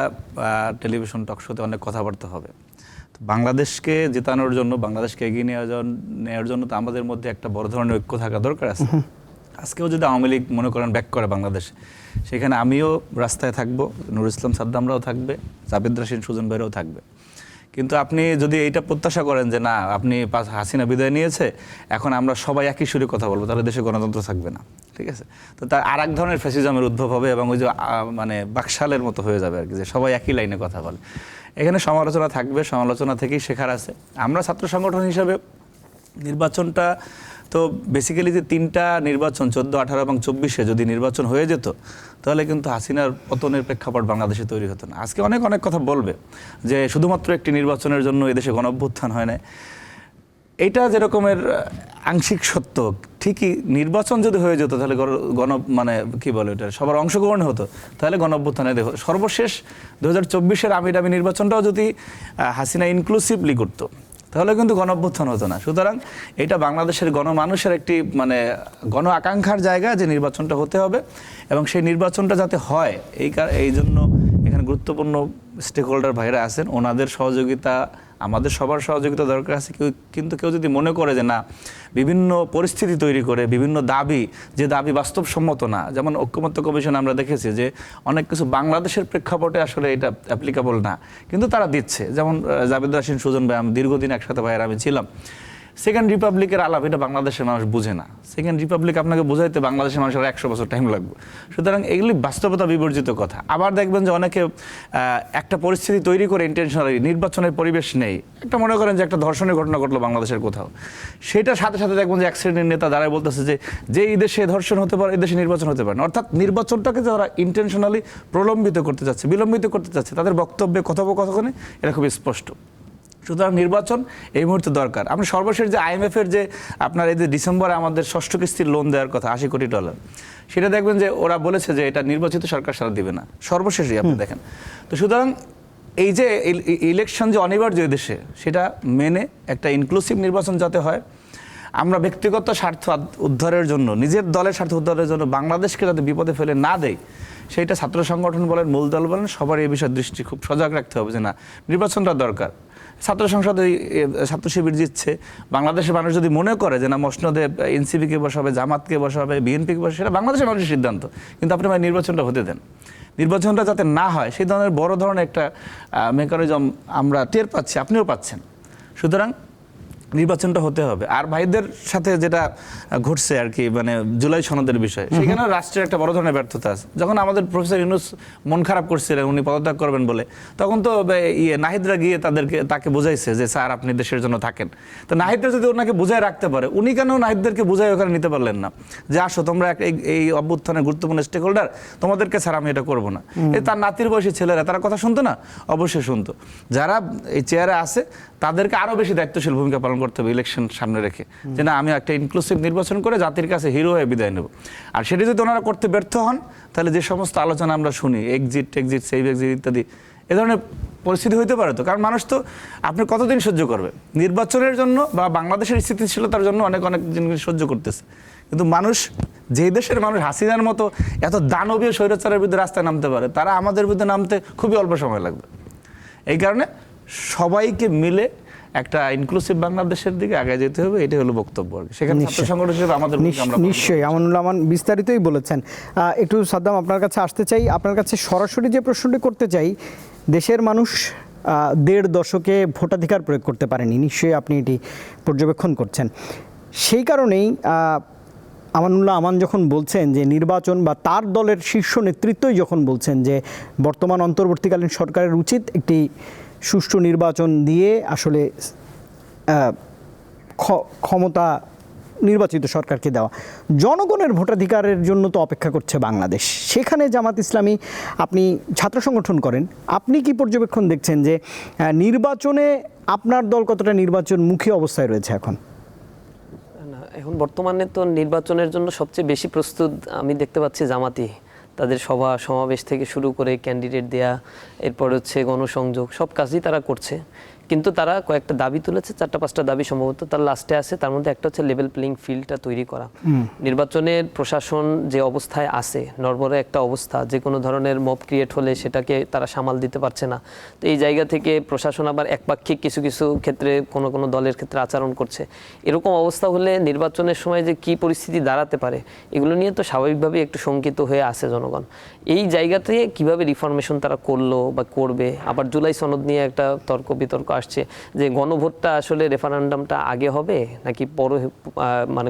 টেলিভিশন টক শোতে অনেক কথাবার্তা হবে, বাংলাদেশকে জেতানোর জন্য, বাংলাদেশকে এগিয়ে নেওয়ার জন্য তো আমাদের মধ্যে একটা বড় ধরনের ঐক্য থাকা দরকার আছে। আজকেও যদি আওয়ামী লীগ মনে করেন ব্যাক করে বাংলাদেশ, সেখানে আমিও রাস্তায় থাকবো, নুরুল ইসলাম সাদ্দামরাও থাকবে, জাবেদ রাশিদ সুজন ভাইরাও থাকবে। কিন্তু আপনি যদি এইটা প্রত্যাশা করেন যে না, আপনি হাসিনা বিদায় নিয়েছে, এখন আমরা সবাই একই সুরে কথা বলবো, তাহলে দেশে গণতন্ত্র থাকবে না। ঠিক আছে, তো তার আর এক ধরনের ফ্যাসিজমের উদ্ভব হবে এবং ওই যে মানে বাকশালের মতো হয়ে যাবে আর কি, যে সবাই একই লাইনে কথা বলে। এখানে সমালোচনা থাকবে, সমালোচনা থেকেই শেখার আছে। আমরা ছাত্র সংগঠন হিসাবে নির্বাচনটা তো বেসিক্যালি যে 3টা নির্বাচন 14, 18 এবং 24-এ যদি নির্বাচন হয়ে যেত, তাহলে কিন্তু হাসিনার পতনের প্রেক্ষাপট বাংলাদেশে তৈরি হতো না। আজকে অনেক কথা বলবে যে শুধুমাত্র একটি নির্বাচনের জন্য এদেশে গণঅভ্যুত্থান হয় না। এইটা যেরকমের আংশিক সত্য, ঠিকই নির্বাচন যদি হয়ে যেত তাহলে মানে কি বলে এটা, সবার অংশগ্রহণ হতো, তাহলে গণঅভ্যুত্থানে দেখো সর্বশেষ 2024-এর আমির নির্বাচনটাও যদি হাসিনা ইনক্লুসিভলি করতো, তাহলে কিন্তু গণঅভ্যুত্থান হতো না। সুতরাং এটা বাংলাদেশের গণমানুষের একটি মানে গণ আকাঙ্ক্ষার জায়গা যে নির্বাচনটা হতে হবে, এবং সেই নির্বাচনটা যাতে হয় এই জন্য এখানে গুরুত্বপূর্ণ স্টেক হোল্ডার ভাইরা আছেন, ওনাদের সহযোগিতা, আমাদের সবার সহযোগিতা দরকার আছে। কিন্তু কেউ যদি মনে করে যে না, বিভিন্ন পরিস্থিতি তৈরি করে বিভিন্ন দাবি, যে দাবি বাস্তবসম্মত না, যেমন ঐক্যমত্য কমিশন আমরা দেখেছি যে অনেক কিছু বাংলাদেশের প্রেক্ষাপটে আসলে এটা অ্যাপ্লিকেবল না, কিন্তু তারা দিচ্ছে। যেমন জাবেদ রাশিদ সুজন ভাই, আমি দীর্ঘদিন একসাথে ভাইয়ের আমি ছিলাম। সেকেন্ড রিপাবলিকের আলাপ এটা বাংলাদেশের মানুষ বুঝে না। সেকেন্ড রিপাবলিক আপনাকে বোঝাইতে বাংলাদেশের মানুষের 100 বছর টাইম লাগবে। সুতরাং এগুলি বাস্তবতা বিবর্জিত কথা। আবার দেখবেন যে অনেকে একটা পরিস্থিতি তৈরি করে ইন্টেনশনালি, নির্বাচনের পরিবেশ নেই, একটা মনে করেন যে একটা ধর্ষণের ঘটনা ঘটলো বাংলাদেশের কোথাও, সেটার সাথে সাথে দেখবেন যে এক শ্রেণীর নেতা দাঁড়ায় বলতেছে যে এই দেশে ধর্ষণ হতে পারে, এই দেশে নির্বাচন হতে পারে না। অর্থাৎ নির্বাচনটাকে যারা ইন্টেনশনালি প্রলম্বিত করতে চাচ্ছে, বিলম্বিত করতে চাচ্ছে, তাদের বক্তব্যে কথোপকথনে এটা খুব স্পষ্ট। সুতরাং নির্বাচন এই মুহূর্তে দরকার। আমরা সর্বশেষ যে IMF-এর যে আপনার এই যে ডিসেম্বরে আমাদের 6ষ্ঠ কিস্তির লোন দেওয়ার কথা $80 কোটি, সেটা দেখবেন যে ওরা বলেছে যে এটা নির্বাচিত সরকার সারা দিবে না, সর্বশেষই আপনি দেখেন। তো সুতরাং এই যে ইলেকশন যে অনিবার্য দেশে, সেটা মেনে একটা ইনক্লুসিভ নির্বাচন যাতে হয়, আমরা ব্যক্তিগত স্বার্থ উদ্ধারের জন্য, নিজের দলের স্বার্থ উদ্ধারের জন্য বাংলাদেশকে যাতে বিপদে ফেলে না দেয়, সেইটা ছাত্র সংগঠন বলেন, মূল দল বলেন, সবার এই বিষয়ে দৃষ্টি খুব সজাগ রাখতে হবে যে না, নির্বাচনটা দরকার। ছাত্র সংসদে ছাত্র শিবির জিতছে, বাংলাদেশের মানুষ যদি মনে করে যে না, মসনদে এনসিপিকে বসাবে, জামাতকে বসাবে, বিএনপিকে বসাবে, সেটা বাংলাদেশের মানুষের সিদ্ধান্ত, কিন্তু আপনি নির্বাচনটা হতে দেন। নির্বাচনটা যাতে না হয় সেই ধরনের বড় ধরনের একটা মেকানিজম আমরা টের পাচ্ছি, আপনিও পাচ্ছেন। সুতরাং নির্বাচনটা হতে হবে। আর ভাইদের সাথে যেটা ঘটছে আর কি, মানে জুলাই সনদের বিষয়, সেখানে রাষ্ট্রের একটা বড় ধরনের ব্যর্থতা আছে। যখন আমাদের প্রফেসর ইউনূস মন খারাপ করছিলেন উনি পদত্যাগ করবেন বলে, তখন তো নাহিদরা গিয়ে তাকে বুঝাইছে যে স্যার আপনি দেশের জন্য থাকেন। তো নাহিদরা যদি ওনাকে বুঝায় রাখতে পারে, উনি কেন নাহিদদেরকে বুঝায় ওখানে নিতে পারলেন না যে আসো তোমরা এই অভ্যুত্থানের গুরুত্বপূর্ণ স্টেক হোল্ডার, তোমাদেরকে স্যার আমি এটা করবো না। তার নাতির বয়সী ছেলেরা তারা কথা শুনতো না? অবশ্যই শুনতো। যারা এই চেয়ারে আছে তাদেরকে আরও বেশি দায়িত্বশীল ভূমিকা পালন করতে হবে ইলেকশন সামনে রেখে, যে না আমি একটা ইনক্লুসিভ নির্বাচন করে জাতির কাছে হিরো হয়ে বিদায় নেব। আর সেটা যদি ওনারা করতে ব্যর্থ হন, তাহলে যে সমস্ত আলোচনা আমরা শুনি, এক্সিট সেভ এক্সিট ইত্যাদি, এ ধরনের পরিস্থিতি হইতে পারে। তো কারণ মানুষ তো আপনি কতদিন সহ্য করবে? নির্বাচনের জন্য বা বাংলাদেশের স্থিতিশীলতার জন্য অনেক জিনিস সহ্য করতেছে, কিন্তু মানুষ, যে দেশের মানুষ হাসিনার মতো এত দানবীয় স্বৈরাচারের বিরুদ্ধে রাস্তায় নামতে পারে, তারা আমাদের বিরুদ্ধে নামতে খুবই অল্প সময় লাগবে। এই কারণে সবাইকে মিলে একটা ইনক্লুসিভ বাংলাদেশের দিকে আগে যেতে হবে, এটাই হলো বক্তব্য। সেখানে ছাত্র সংগঠন হিসেবে আমাদের নিশ্চয়ই আমানুল্লাহ আমান বিস্তারিতই বলেছেন। একটু সাদ্দাম আপনার কাছে আসতে চাই, আপনার কাছে সরাসরি যে প্রশ্নটি করতে চাই, দেশের মানুষ 1.5 দশকে ভোটাধিকার প্রয়োগ করতে পারেনি, নিশ্চয়ই আপনি এটি পর্যবেক্ষণ করছেন। সেই কারণেই আমানুল্লাহ আমান যখন বলছেন যে নির্বাচন, বা তার দলের শীর্ষ নেতৃত্বই যখন বলছেন যে বর্তমান অন্তর্বর্তীকালীন সরকারের উচিত একটি সুষ্ঠু নির্বাচন দিয়ে আসলে ক্ষমতা নির্বাচিত সরকারকে দেওয়া। জনগণের ভোটাধিকারের জন্য তো অপেক্ষা করছে বাংলাদেশ। সেখানে জামাত ইসলামী, আপনি ছাত্র সংগঠন করেন, আপনি কি পর্যবেক্ষণ দেখছেন যে নির্বাচনে আপনার দল কতটা নির্বাচনমুখী অবস্থায় রয়েছে এখন? না, এখন বর্তমানে তো নির্বাচনের জন্য সবচেয়ে বেশি প্রস্তুত আমি দেখতে পাচ্ছি জামাতি। তাদের সভা সমাবেশ থেকে শুরু করে ক্যান্ডিডেট দেয়া, এরপর হচ্ছে গণসংযোগ, সব কাজই তারা করছে। কিন্তু তারা কয়েকটা দাবি তুলেছে, 4-5টা দাবি সম্ভবত তার লাস্টে আছে। তার মধ্যে একটা হচ্ছে লেভেল প্লেইং ফিল্ডটা তৈরি করা। নির্বাচনের প্রশাসন যে অবস্থায় আছে, নড়বড়ে একটা অবস্থা, যে কোনো ধরনের মব ক্রিয়েট হলে সেটাকে তারা সামাল দিতে পারছে না। তো এই জায়গা থেকে প্রশাসন আবার একপাক্ষিক কিছু কিছু ক্ষেত্রে কোনো কোনো দলের ক্ষেত্রে আচরণ করছে। এরকম অবস্থা হলে নির্বাচনের সময় যে কি পরিস্থিতি দাঁড়াতে পারে, এগুলো নিয়ে তো স্বাভাবিকভাবেই একটু শঙ্কিত হয়ে আছে জনগণ। এই জায়গাতে কিভাবে রিফরমেশন তারা করলো বা করবে। আবার জুলাই সনদ নিয়ে একটা তর্ক বিতর্ক আসছে যে গণভোটটা আসলে রেফারেন্ডামটা আগে হবে নাকি পরে, মানে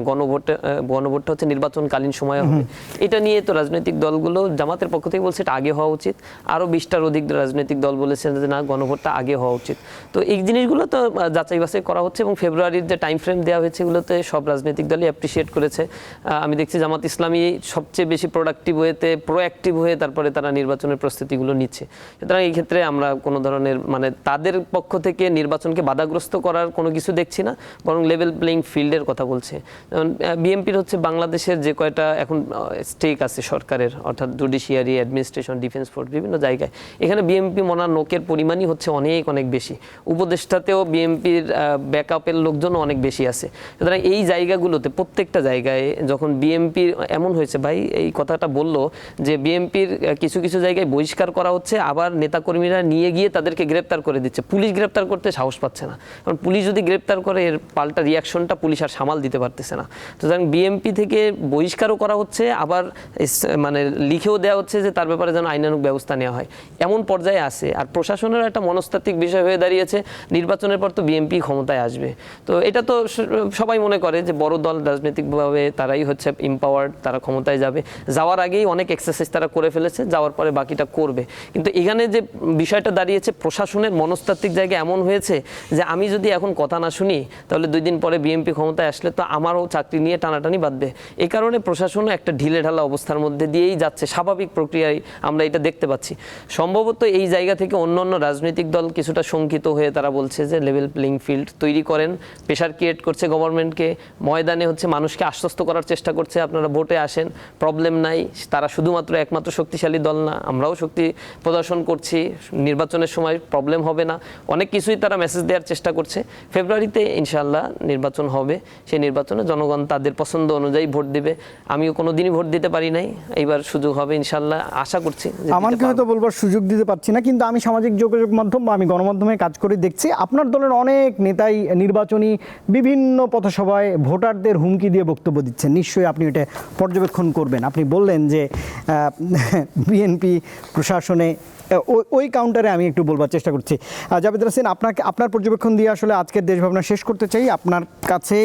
গণভোটটা হচ্ছে নির্বাচনকালীন সময়ে হবে। এটা নিয়ে তো রাজনৈতিক দলগুলো, জামাতের পক্ষ থেকে বলছে এটা আগে হওয়া উচিত, আরও 20টার অধিক রাজনৈতিক দল বলেছেন যে না, গণভোটটা আগে হওয়া উচিত। তো এই জিনিসগুলো তো যাচাই বাছাই করা হচ্ছে এবং ফেব্রুয়ারির যে টাইম ফ্রেম দেওয়া হয়েছে এগুলোতে সব রাজনৈতিক দলই অ্যাপ্রিসিয়েট করেছে। আমি দেখছি জামাত ইসলামী সবচেয়ে বেশি প্রোঅ্যাক্টিভ হয়ে তারপরে তারা নির্বাচনের প্রস্তুতিগুলো নিচ্ছে। সুতরাং এই ক্ষেত্রে আমরা কোনো ধরনের মানে তাদের পক্ষ থেকে নির্বাচনকে বাধাগ্রস্ত করার কোনো কিছু দেখছি না, বরং লেভেল প্লেইং ফিল্ডের কথা বলছে। যেমন বিএনপির হচ্ছে বাংলাদেশের যে কয়টা এখন স্টেক আছে সরকারের, অর্থাৎ জুডিশিয়ারি, অ্যাডমিনিস্ট্রেশন, ডিফেন্স ফোর্স, বিভিন্ন জায়গায়, এখানে বিএনপি মনার নোকের পরিমাণই হচ্ছে অনেক অনেক বেশি। উপদেষ্টাতেও বিএনপির ব্যাকআপের লোকজনও অনেক বেশি আছে। সুতরাং এই জায়গাগুলোতে প্রত্যেকটা জায়গায় যখন বিএনপির এমন হয়েছে, ভাই এই কথাটা বললো যে বিএনপির কিছু কিছু জায়গায় বহিষ্কার করা হচ্ছে, আবার নেতাকর্মীরা নিয়ে গিয়ে তাদেরকে গ্রেপ্তার করে দিচ্ছে। পুলিশ গ্রেপ্তার করতে সাহস পাচ্ছে না, কারণ পুলিশ যদি গ্রেপ্তার করে এর পাল্টা রিয়াকশনটা পুলিশ আর সামাল দিতে পারতেছে না। সুতরাং বিএনপি থেকে বহিষ্কারও করা হচ্ছে, আবার মানে লিখেও দেওয়া হচ্ছে যে তার ব্যাপারে যেন আইনানুগ ব্যবস্থা নেওয়া হয়, এমন পর্যায়ে আছে। আর প্রশাসনের একটা মনস্তাত্ত্বিক বিষয় হয়ে দাঁড়িয়েছে, নির্বাচনের পর তো বিএনপি ক্ষমতায় আসবে। তো এটা তো সবাই মনে করে যে বড় দল রাজনৈতিকভাবে তারাই হচ্ছে ইম্পাওয়ার্ড, তারা ক্ষমতায় যাবে। যাওয়ার আগেই অনেক এক্সারসাইজ তারা করে ফেলেছে, যাওয়ার পরে বাকিটা করবে। কিন্তু এখানে যে বিষয়টা দাঁড়িয়েছে, প্রশাসনের মনস্তাত্ত্বিক জায়গা এমন হয়েছে যে আমি যদি এখন কথা না শুনি তাহলে 2 দিন পরে বিএনপি ক্ষমতায় আসলে তো আমারও চাকরি নিয়ে টানাটানি বাঁধবে। এই কারণে প্রশাসনও একটা ঢিলেঢালা অবস্থার মধ্যে দিয়েই যাচ্ছে, স্বাভাবিক প্রক্রিয়ায় আমরা এটা দেখতে পাচ্ছি। সম্ভবত এই জায়গা থেকে অন্য রাজনৈতিক দল কিছুটা শঙ্কিত হয়ে তারা বলছে যে লেভেল প্লেইং ফিল্ড তৈরি করেন, প্রেশার ক্রিয়েট করছে গভর্নমেন্টকে, ময়দানে হচ্ছে মানুষকে আশ্বস্ত করার চেষ্টা করছে আপনারা ভোটে আসেন, প্রবলেম নাই। তারা শুধুমাত্র একমাত্র শক্তিশালী দল না, আমরাও শক্তি প্রদর্শন করছি, নির্বাচনের সময় প্রবলেম হবে না, অনেক কিছুই তারা মেসেজ দেওয়ার চেষ্টা করছে। ফেব্রুয়ারিতে ইনশাআল্লাহ নির্বাচন হবে, সেই নির্বাচনে জনগণ তাদের পছন্দ অনুযায়ী ভোট দেবে। আমিও কোনো দিনই ভোট দিতে পারি নাই, এইবার সুযোগ হবে ইনশাআল্লাহ, আশা করছি। আমাকে হয়তো বলবার সুযোগ দিতে পারছি না, কিন্তু আমি সামাজিক যোগাযোগ মাধ্যম বা আমি গণমাধ্যমে কাজ করে দেখছি আপনার দলের অনেক নেতাই নির্বাচনী বিভিন্ন পথসভায় ভোটারদের হুমকি দিয়ে বক্তব্য দিচ্ছেন। নিশ্চয়ই আপনি এটা পর্যবেক্ষণ করবেন। আপনি বললেন যে বিএনপি প্রশাসনে ওই কাউন্টারে আমি একটু বলবার চেষ্টা করছি। জাবেদ হোসেন, আপনার পর্যবেক্ষণ দিয়ে আসলে আজকের দেশ ভাবনা শেষ করতে চাই, আপনার কাছে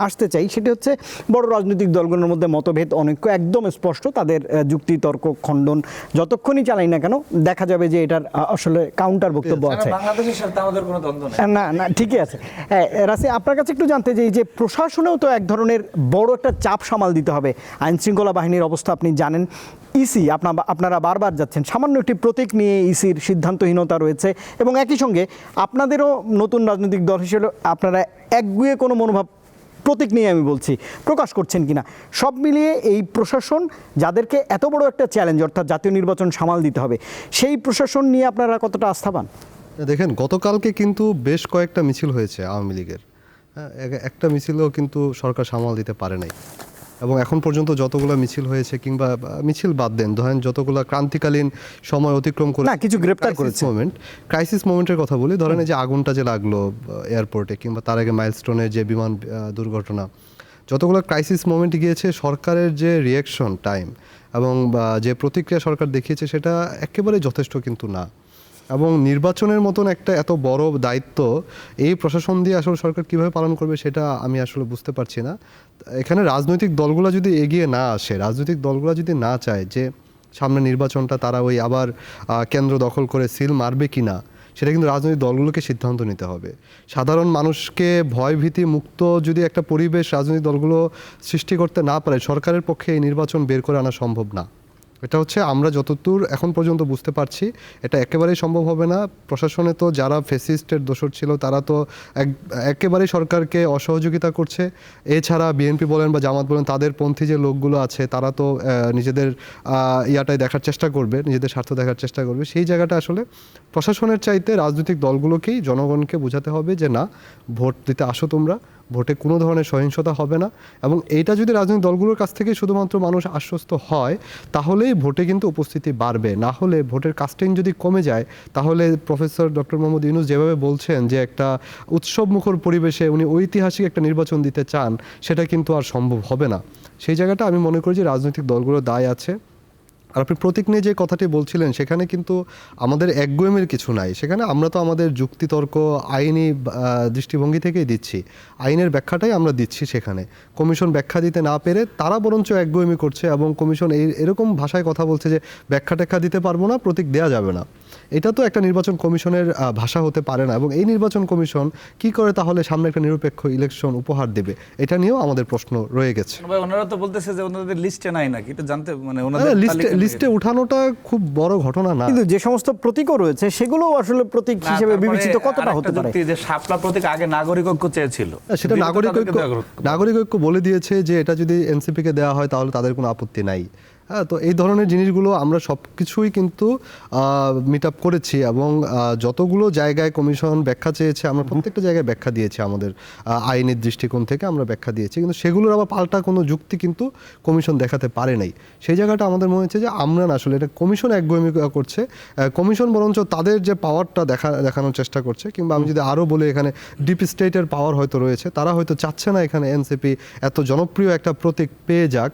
আসতে চাই। সেটি হচ্ছে বড় রাজনৈতিক দলগুলোর মধ্যে মতভেদ অনৈক্য একদম স্পষ্ট, তাদের যুক্তি তর্ক খণ্ডন যতক্ষণই চালাই না কেন দেখা যাবে যে এটার আসলে কাউন্টার বক্তব্য আছে। বাংলাদেশের সাথে আমাদের কোনো দ্বন্দ্ব নেই। না ঠিকই আছে। রাসি, আপনার কাছে একটু জানতে চাই যে প্রশাসনেও তো এক ধরনের বড় একটা চাপ সামাল দিতে হবে। আইন শৃঙ্খলা বাহিনীর অবস্থা আপনি জানেন, ইসি আপনারা বারবার যাচ্ছেন, সামান্য একটি প্রতীক নিয়ে ইসির সিদ্ধান্তহীনতা রয়েছে, এবং একই সঙ্গে আপনাদেরও নতুন রাজনৈতিক দল হিসেবে আপনারা একগুঁয়ে কোনো মনোভাব, প্রতীক নিয়ে আমি বলছি, প্রকাশ করছেন কিনা। সব মিলিয়ে এই প্রশাসন যাদেরকে এত বড় একটা চ্যালেঞ্জ অর্থাৎ জাতীয় নির্বাচন সামাল দিতে হবে, সেই প্রশাসন নিয়ে আপনারা কতটা আস্থাবান? দেখেন, গতকালকে কিন্তু বেশ কয়েকটা মিছিল হয়েছে আওয়ামী লীগের, হ্যাঁ, একটা মিছিলও কিন্তু সরকার সামাল দিতে পারে নাই। এবং এখন পর্যন্ত যতগুলো মিছিল হয়েছে, কিংবা মিছিল বাদ দেন, ধরেন যতগুলো ক্রান্তিকালীন সময় অতিক্রম করে কিছু গ্রেপ্তার করেছে, ক্রাইসিস মোমেন্টের কথা বলি, ধরেন এই যে আগুনটা যে লাগলো এয়ারপোর্টে, কিংবা তার আগে মাইলস্টোনের যে বিমান দুর্ঘটনা, যতগুলো ক্রাইসিস মোমেন্ট গিয়েছে, সরকারের যে রিয়াকশন টাইম এবং যে প্রতিক্রিয়া সরকার দেখিয়েছে সেটা একেবারে যথেষ্ট কিন্তু না। এবং নির্বাচনের মতন একটা এত বড় দায়িত্ব এই প্রশাসন দিয়ে আসলে সরকার কিভাবে পালন করবে সেটা আমি আসলে বুঝতে পারছি না। এখানে রাজনৈতিক দলগুলো যদি এগিয়ে না আসে, রাজনৈতিক দলগুলো যদি না চায় যে সামনে নির্বাচনটা তারা ওই আবার কেন্দ্র দখল করে সিল মারবে কিনা, সেটা কিন্তু রাজনৈতিক দলগুলোকে সিদ্ধান্ত নিতে হবে। সাধারণ মানুষকে ভয় ভীতি মুক্ত যদি একটা পরিবেশ রাজনৈতিক দলগুলো সৃষ্টি করতে না পারে, সরকারের পক্ষে এই নির্বাচন বের করে আনা সম্ভব না। এটা হচ্ছে আমরা যতদূর এখন পর্যন্ত বুঝতে পারছি এটা একেবারেই সম্ভব হবে না। প্রশাসনে তো যারা ফ্যাসিস্টের দোসর ছিল তারা তো একেবারেই সরকারকে অসহযোগিতা করছে। এছাড়া বিএনপি বলেন বা জামাত বলেন, তাদের পন্থী যে লোকগুলো আছে তারা তো নিজেদের ইয়াটাই দেখার চেষ্টা করবে, নিজেদের স্বার্থ দেখার চেষ্টা করবে। সেই জায়গাটা আসলে প্রশাসনের চাইতে রাজনৈতিক দলগুলোকেই জনগণকে বোঝাতে হবে যে না, ভোট দিতে আসো তোমরা, ভোটে কোনো ধরনের সহিংসতা হবে না। এবং এইটা যদি রাজনৈতিক দলগুলোর কাছ থেকে শুধুমাত্র মানুষ আশ্বস্ত হয় তাহলেই ভোটে কিন্তু উপস্থিতি বাড়বে। না হলে ভোটের কাস্টিং যদি কমে যায় তাহলে প্রফেসর ডক্টর মোহাম্মদ ইউনূস যেভাবে বলছেন যে একটা উৎসবমুখর পরিবেশে উনি ঐতিহাসিক একটা নির্বাচন দিতে চান, সেটা কিন্তু আর সম্ভব হবে না। সেই জায়গাটা আমি মনে করি যে রাজনৈতিক দলগুলোর দায় আছে। আর আপনি প্রতীক নিয়ে যে কথাটি বলছিলেন সেখানে কিন্তু আমাদের একগুয়েমের কিছু নাই। সেখানে আমরা তো আমাদের যুক্তিতর্ক আইনি দৃষ্টিভঙ্গি থেকেই দিচ্ছি, আইনের ব্যাখ্যাটাই আমরা দিচ্ছি। সেখানে কমিশন ব্যাখ্যা দিতে না পেরে তারা বরঞ্চ একগুয়েমি করছে এবং কমিশন এরকম ভাষায় কথা বলছে যে ব্যাখ্যা ট্যাখ্যা দিতে পারবো না, প্রতীক দেওয়া যাবে না। এটা তো একটা নির্বাচন কমিশনের ভাষা হতে পারে না। এবং এই নির্বাচন কমিশন কি করে তাহলে সামনে একটা নিরপেক্ষ ইলেকশন উপহার দেবে, এটা নিয়েও আমাদের প্রশ্ন রয়ে গেছে। ভাই ওনারা তো বলতেছে যে ওনাদের লিস্টে নাই নাকি, এটা জানতে মানে ওনাদের লিস্টে উঠানোটা খুব বড় ঘটনা না, কিন্তু যে সমস্ত প্রতীকও রয়েছে সেগুলো আসলে প্রতীক হিসেবে বিবেচিত কতটা হতে পারে? যে শাপলা প্রতীক আগে নাগরিক ঐক্য চেয়েছিল, সেটা নাগরিক ঐক্য বলে দিয়েছে যে এটা যদি এনসিপিকে দেওয়া হয় তাহলে তাদের কোনো আপত্তি নাই। হ্যাঁ, তো এই ধরনের জিনিসগুলো আমরা সব কিছুই কিন্তু মিট আপ করেছি এবং যতগুলো জায়গায় কমিশন ব্যাখ্যা চেয়েছে আমরা প্রত্যেকটা জায়গায় ব্যাখ্যা দিয়েছি, আমাদের আইনের দৃষ্টিকোণ থেকে আমরা ব্যাখ্যা দিয়েছি। কিন্তু সেগুলোর আবার পাল্টা কোনো যুক্তি কিন্তু কমিশন দেখাতে পারে নাই। সেই জায়গাটা আমাদের মনে হচ্ছে যে আমরা না, আসলে এটা কমিশন একগুয়েমি করছে। কমিশন বরঞ্চ তাদের যে পাওয়ারটা দেখানোর চেষ্টা করছে, কিংবা আমি যদি আরও বলি এখানে ডিপ স্টেটের পাওয়ার হয়তো রয়েছে। তারা হয়তো চাচ্ছে না এখানে এনসিপি এত জনপ্রিয় একটা প্রতীক পেয়ে যাক,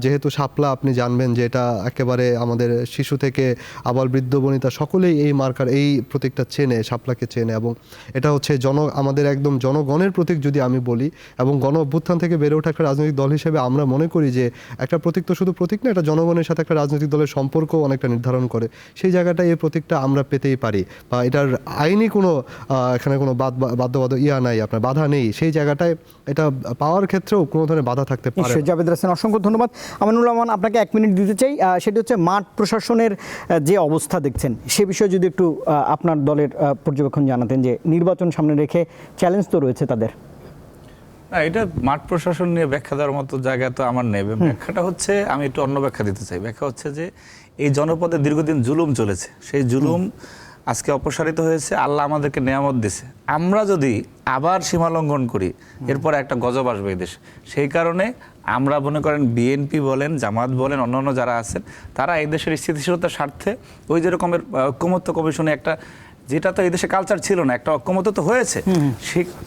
যেহেতু শাপলা আপনি জানবেন যে এটা একেবারে আমাদের শিশু থেকে আবার বৃদ্ধ বনিতা সকলেই এই মার্কার এই প্রতীকটা চেনে, শাপলাকে চেনে। এবং এটা হচ্ছে আমাদের একদম জনগণের প্রতীক যদি আমি বলি। এবং গণ অভ্যুত্থান থেকে বেড়ে ওঠা একটা রাজনৈতিক দল হিসেবে আমরা মনে করি যে একটা প্রতীক তো শুধু প্রতীক না, এটা জনগণের সাথে একটা রাজনৈতিক দলের সম্পর্ক অনেকটা নির্ধারণ করে। সেই জায়গাটায় এই প্রতীকটা আমরা পেতেই পারি, বা এটার আইনি কোনো এখানে কোনো নাই, আপনার বাধা নেই। সেই জায়গাটায় এটা পাওয়ার ক্ষেত্রেও কোনো ধরনের বাধা থাকতে পারে। জাভেদ রাসেল, অসংখ্য ধন্যবাদ। আমানুল রহমান, আপনাকে 1 মিনিট দিতে চাই। সেটি হচ্ছে মাঠ প্রশাসনের যে অবস্থা দেখছেন সে বিষয়ে যদি একটু আপনার দলের পর্যবেক্ষণ জানাতেন, যে নির্বাচন সামনে রেখে চ্যালেঞ্জ তো রয়েছে তাদের। না, এটা মাঠ প্রশাসন নিয়ে ব্যাখ্যা দেওয়ার মতো জায়গা তো আমার নেই। ব্যাখ্যাটা হচ্ছে, আমি একটু অন্য ব্যাখ্যা দিতে চাই। ব্যাখ্যা হচ্ছে যে এই জনপদে দীর্ঘদিন জুলুম চলেছে, সেই জুলুম আজকে অপসারিত হয়েছে। আল্লাহ আমাদেরকে নেয়ামত দিছে, আমরা যদি আবার সীমা লঙ্ঘন করি এরপর একটা গজব আসবে এই দেশে। সেই কারণে আমরা মনে করেন বিএনপি বলেন, জামাত বলেন, অন্যান্য যারা আছেন তারা এই দেশের স্থিতিশীলতার স্বার্থে ওই যে রকমের ঐক্যমত্য কমিশনে একটা, যেটা তো এই দেশে কালচার ছিল না, একটা ঐক্যমত্য তো হয়েছে,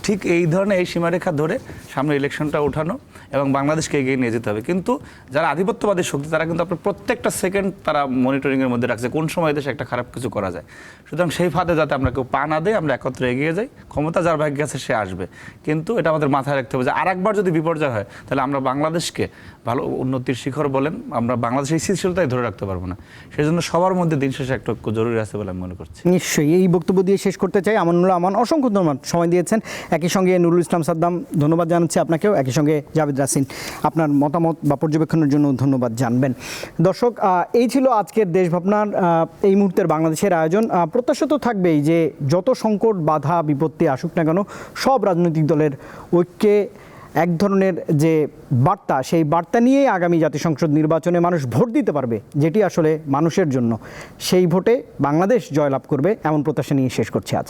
ঠিক এই ধরনের এই সীমারেখা ধরে সামনে ইলেকশনটা ওঠানো এবং বাংলাদেশকে এগিয়ে নিয়ে যেতে হবে। কিন্তু যারা আধিপত্যবাদী শক্তি তারা কিন্তু আপনার প্রত্যেকটা সেকেন্ড তারা মনিটরিংয়ের মধ্যে রাখছে কোন সময় দেশে একটা খারাপ কিছু করা যায়। সুতরাং সেই ফাঁদে যাতে আমরা কেউ পা না দেয়, আমরা একত্রে এগিয়ে যাই। ক্ষমতা যার ভাগ্যে আছে সে আসবে, কিন্তু এটা আমাদের মাথায় রাখতে হবে যে আর একবার যদি বিপর্যয় হয় তাহলে আমরা বাংলাদেশকে ভালো উন্নতির শিখর বলেন, আমরা বাংলাদেশের স্থিতিশীলতাই ধরে রাখতে পারবো না। সেই জন্য সবার মধ্যে দিন শেষে একটা ঐক্য জরুরি আছে বলে আমি মনে করছি। নিশ্চয়ই এই বক্তব্য দিয়ে শেষ করতে চাই। আমানুল রহমান, অসংখ্য ধন্যবাদ, সময় দিয়েছেন। একই সঙ্গে নুরুল ইসলাম সাদ্দাম, ধন্যবাদ জানাচ্ছি আপনাকেও। একই সঙ্গে জাভেদ রাসিন, আপনার মতামত বা পর্যবেক্ষণের জন্য ধন্যবাদ জানবেন। দর্শক, এই ছিল আজকের দেশ ভাবনার এই মুহূর্তের বাংলাদেশের আয়োজন। প্রত্যাশা তো থাকবেই যে যত সংকট বাধা বিপত্তি আসুক না কেন, সব রাজনৈতিক দলের ঐক্যে এক ধরনের যে বার্তা, সেই বার্তা নিয়েই আগামী জাতীয় সংসদ নির্বাচনে মানুষ ভোট দিতে পারবে, যেটি আসলে মানুষের জন্য। সেই ভোটে বাংলাদেশ জয়লাভ করবে, এমন প্রত্যাশা নিয়ে শেষ করছি আজ।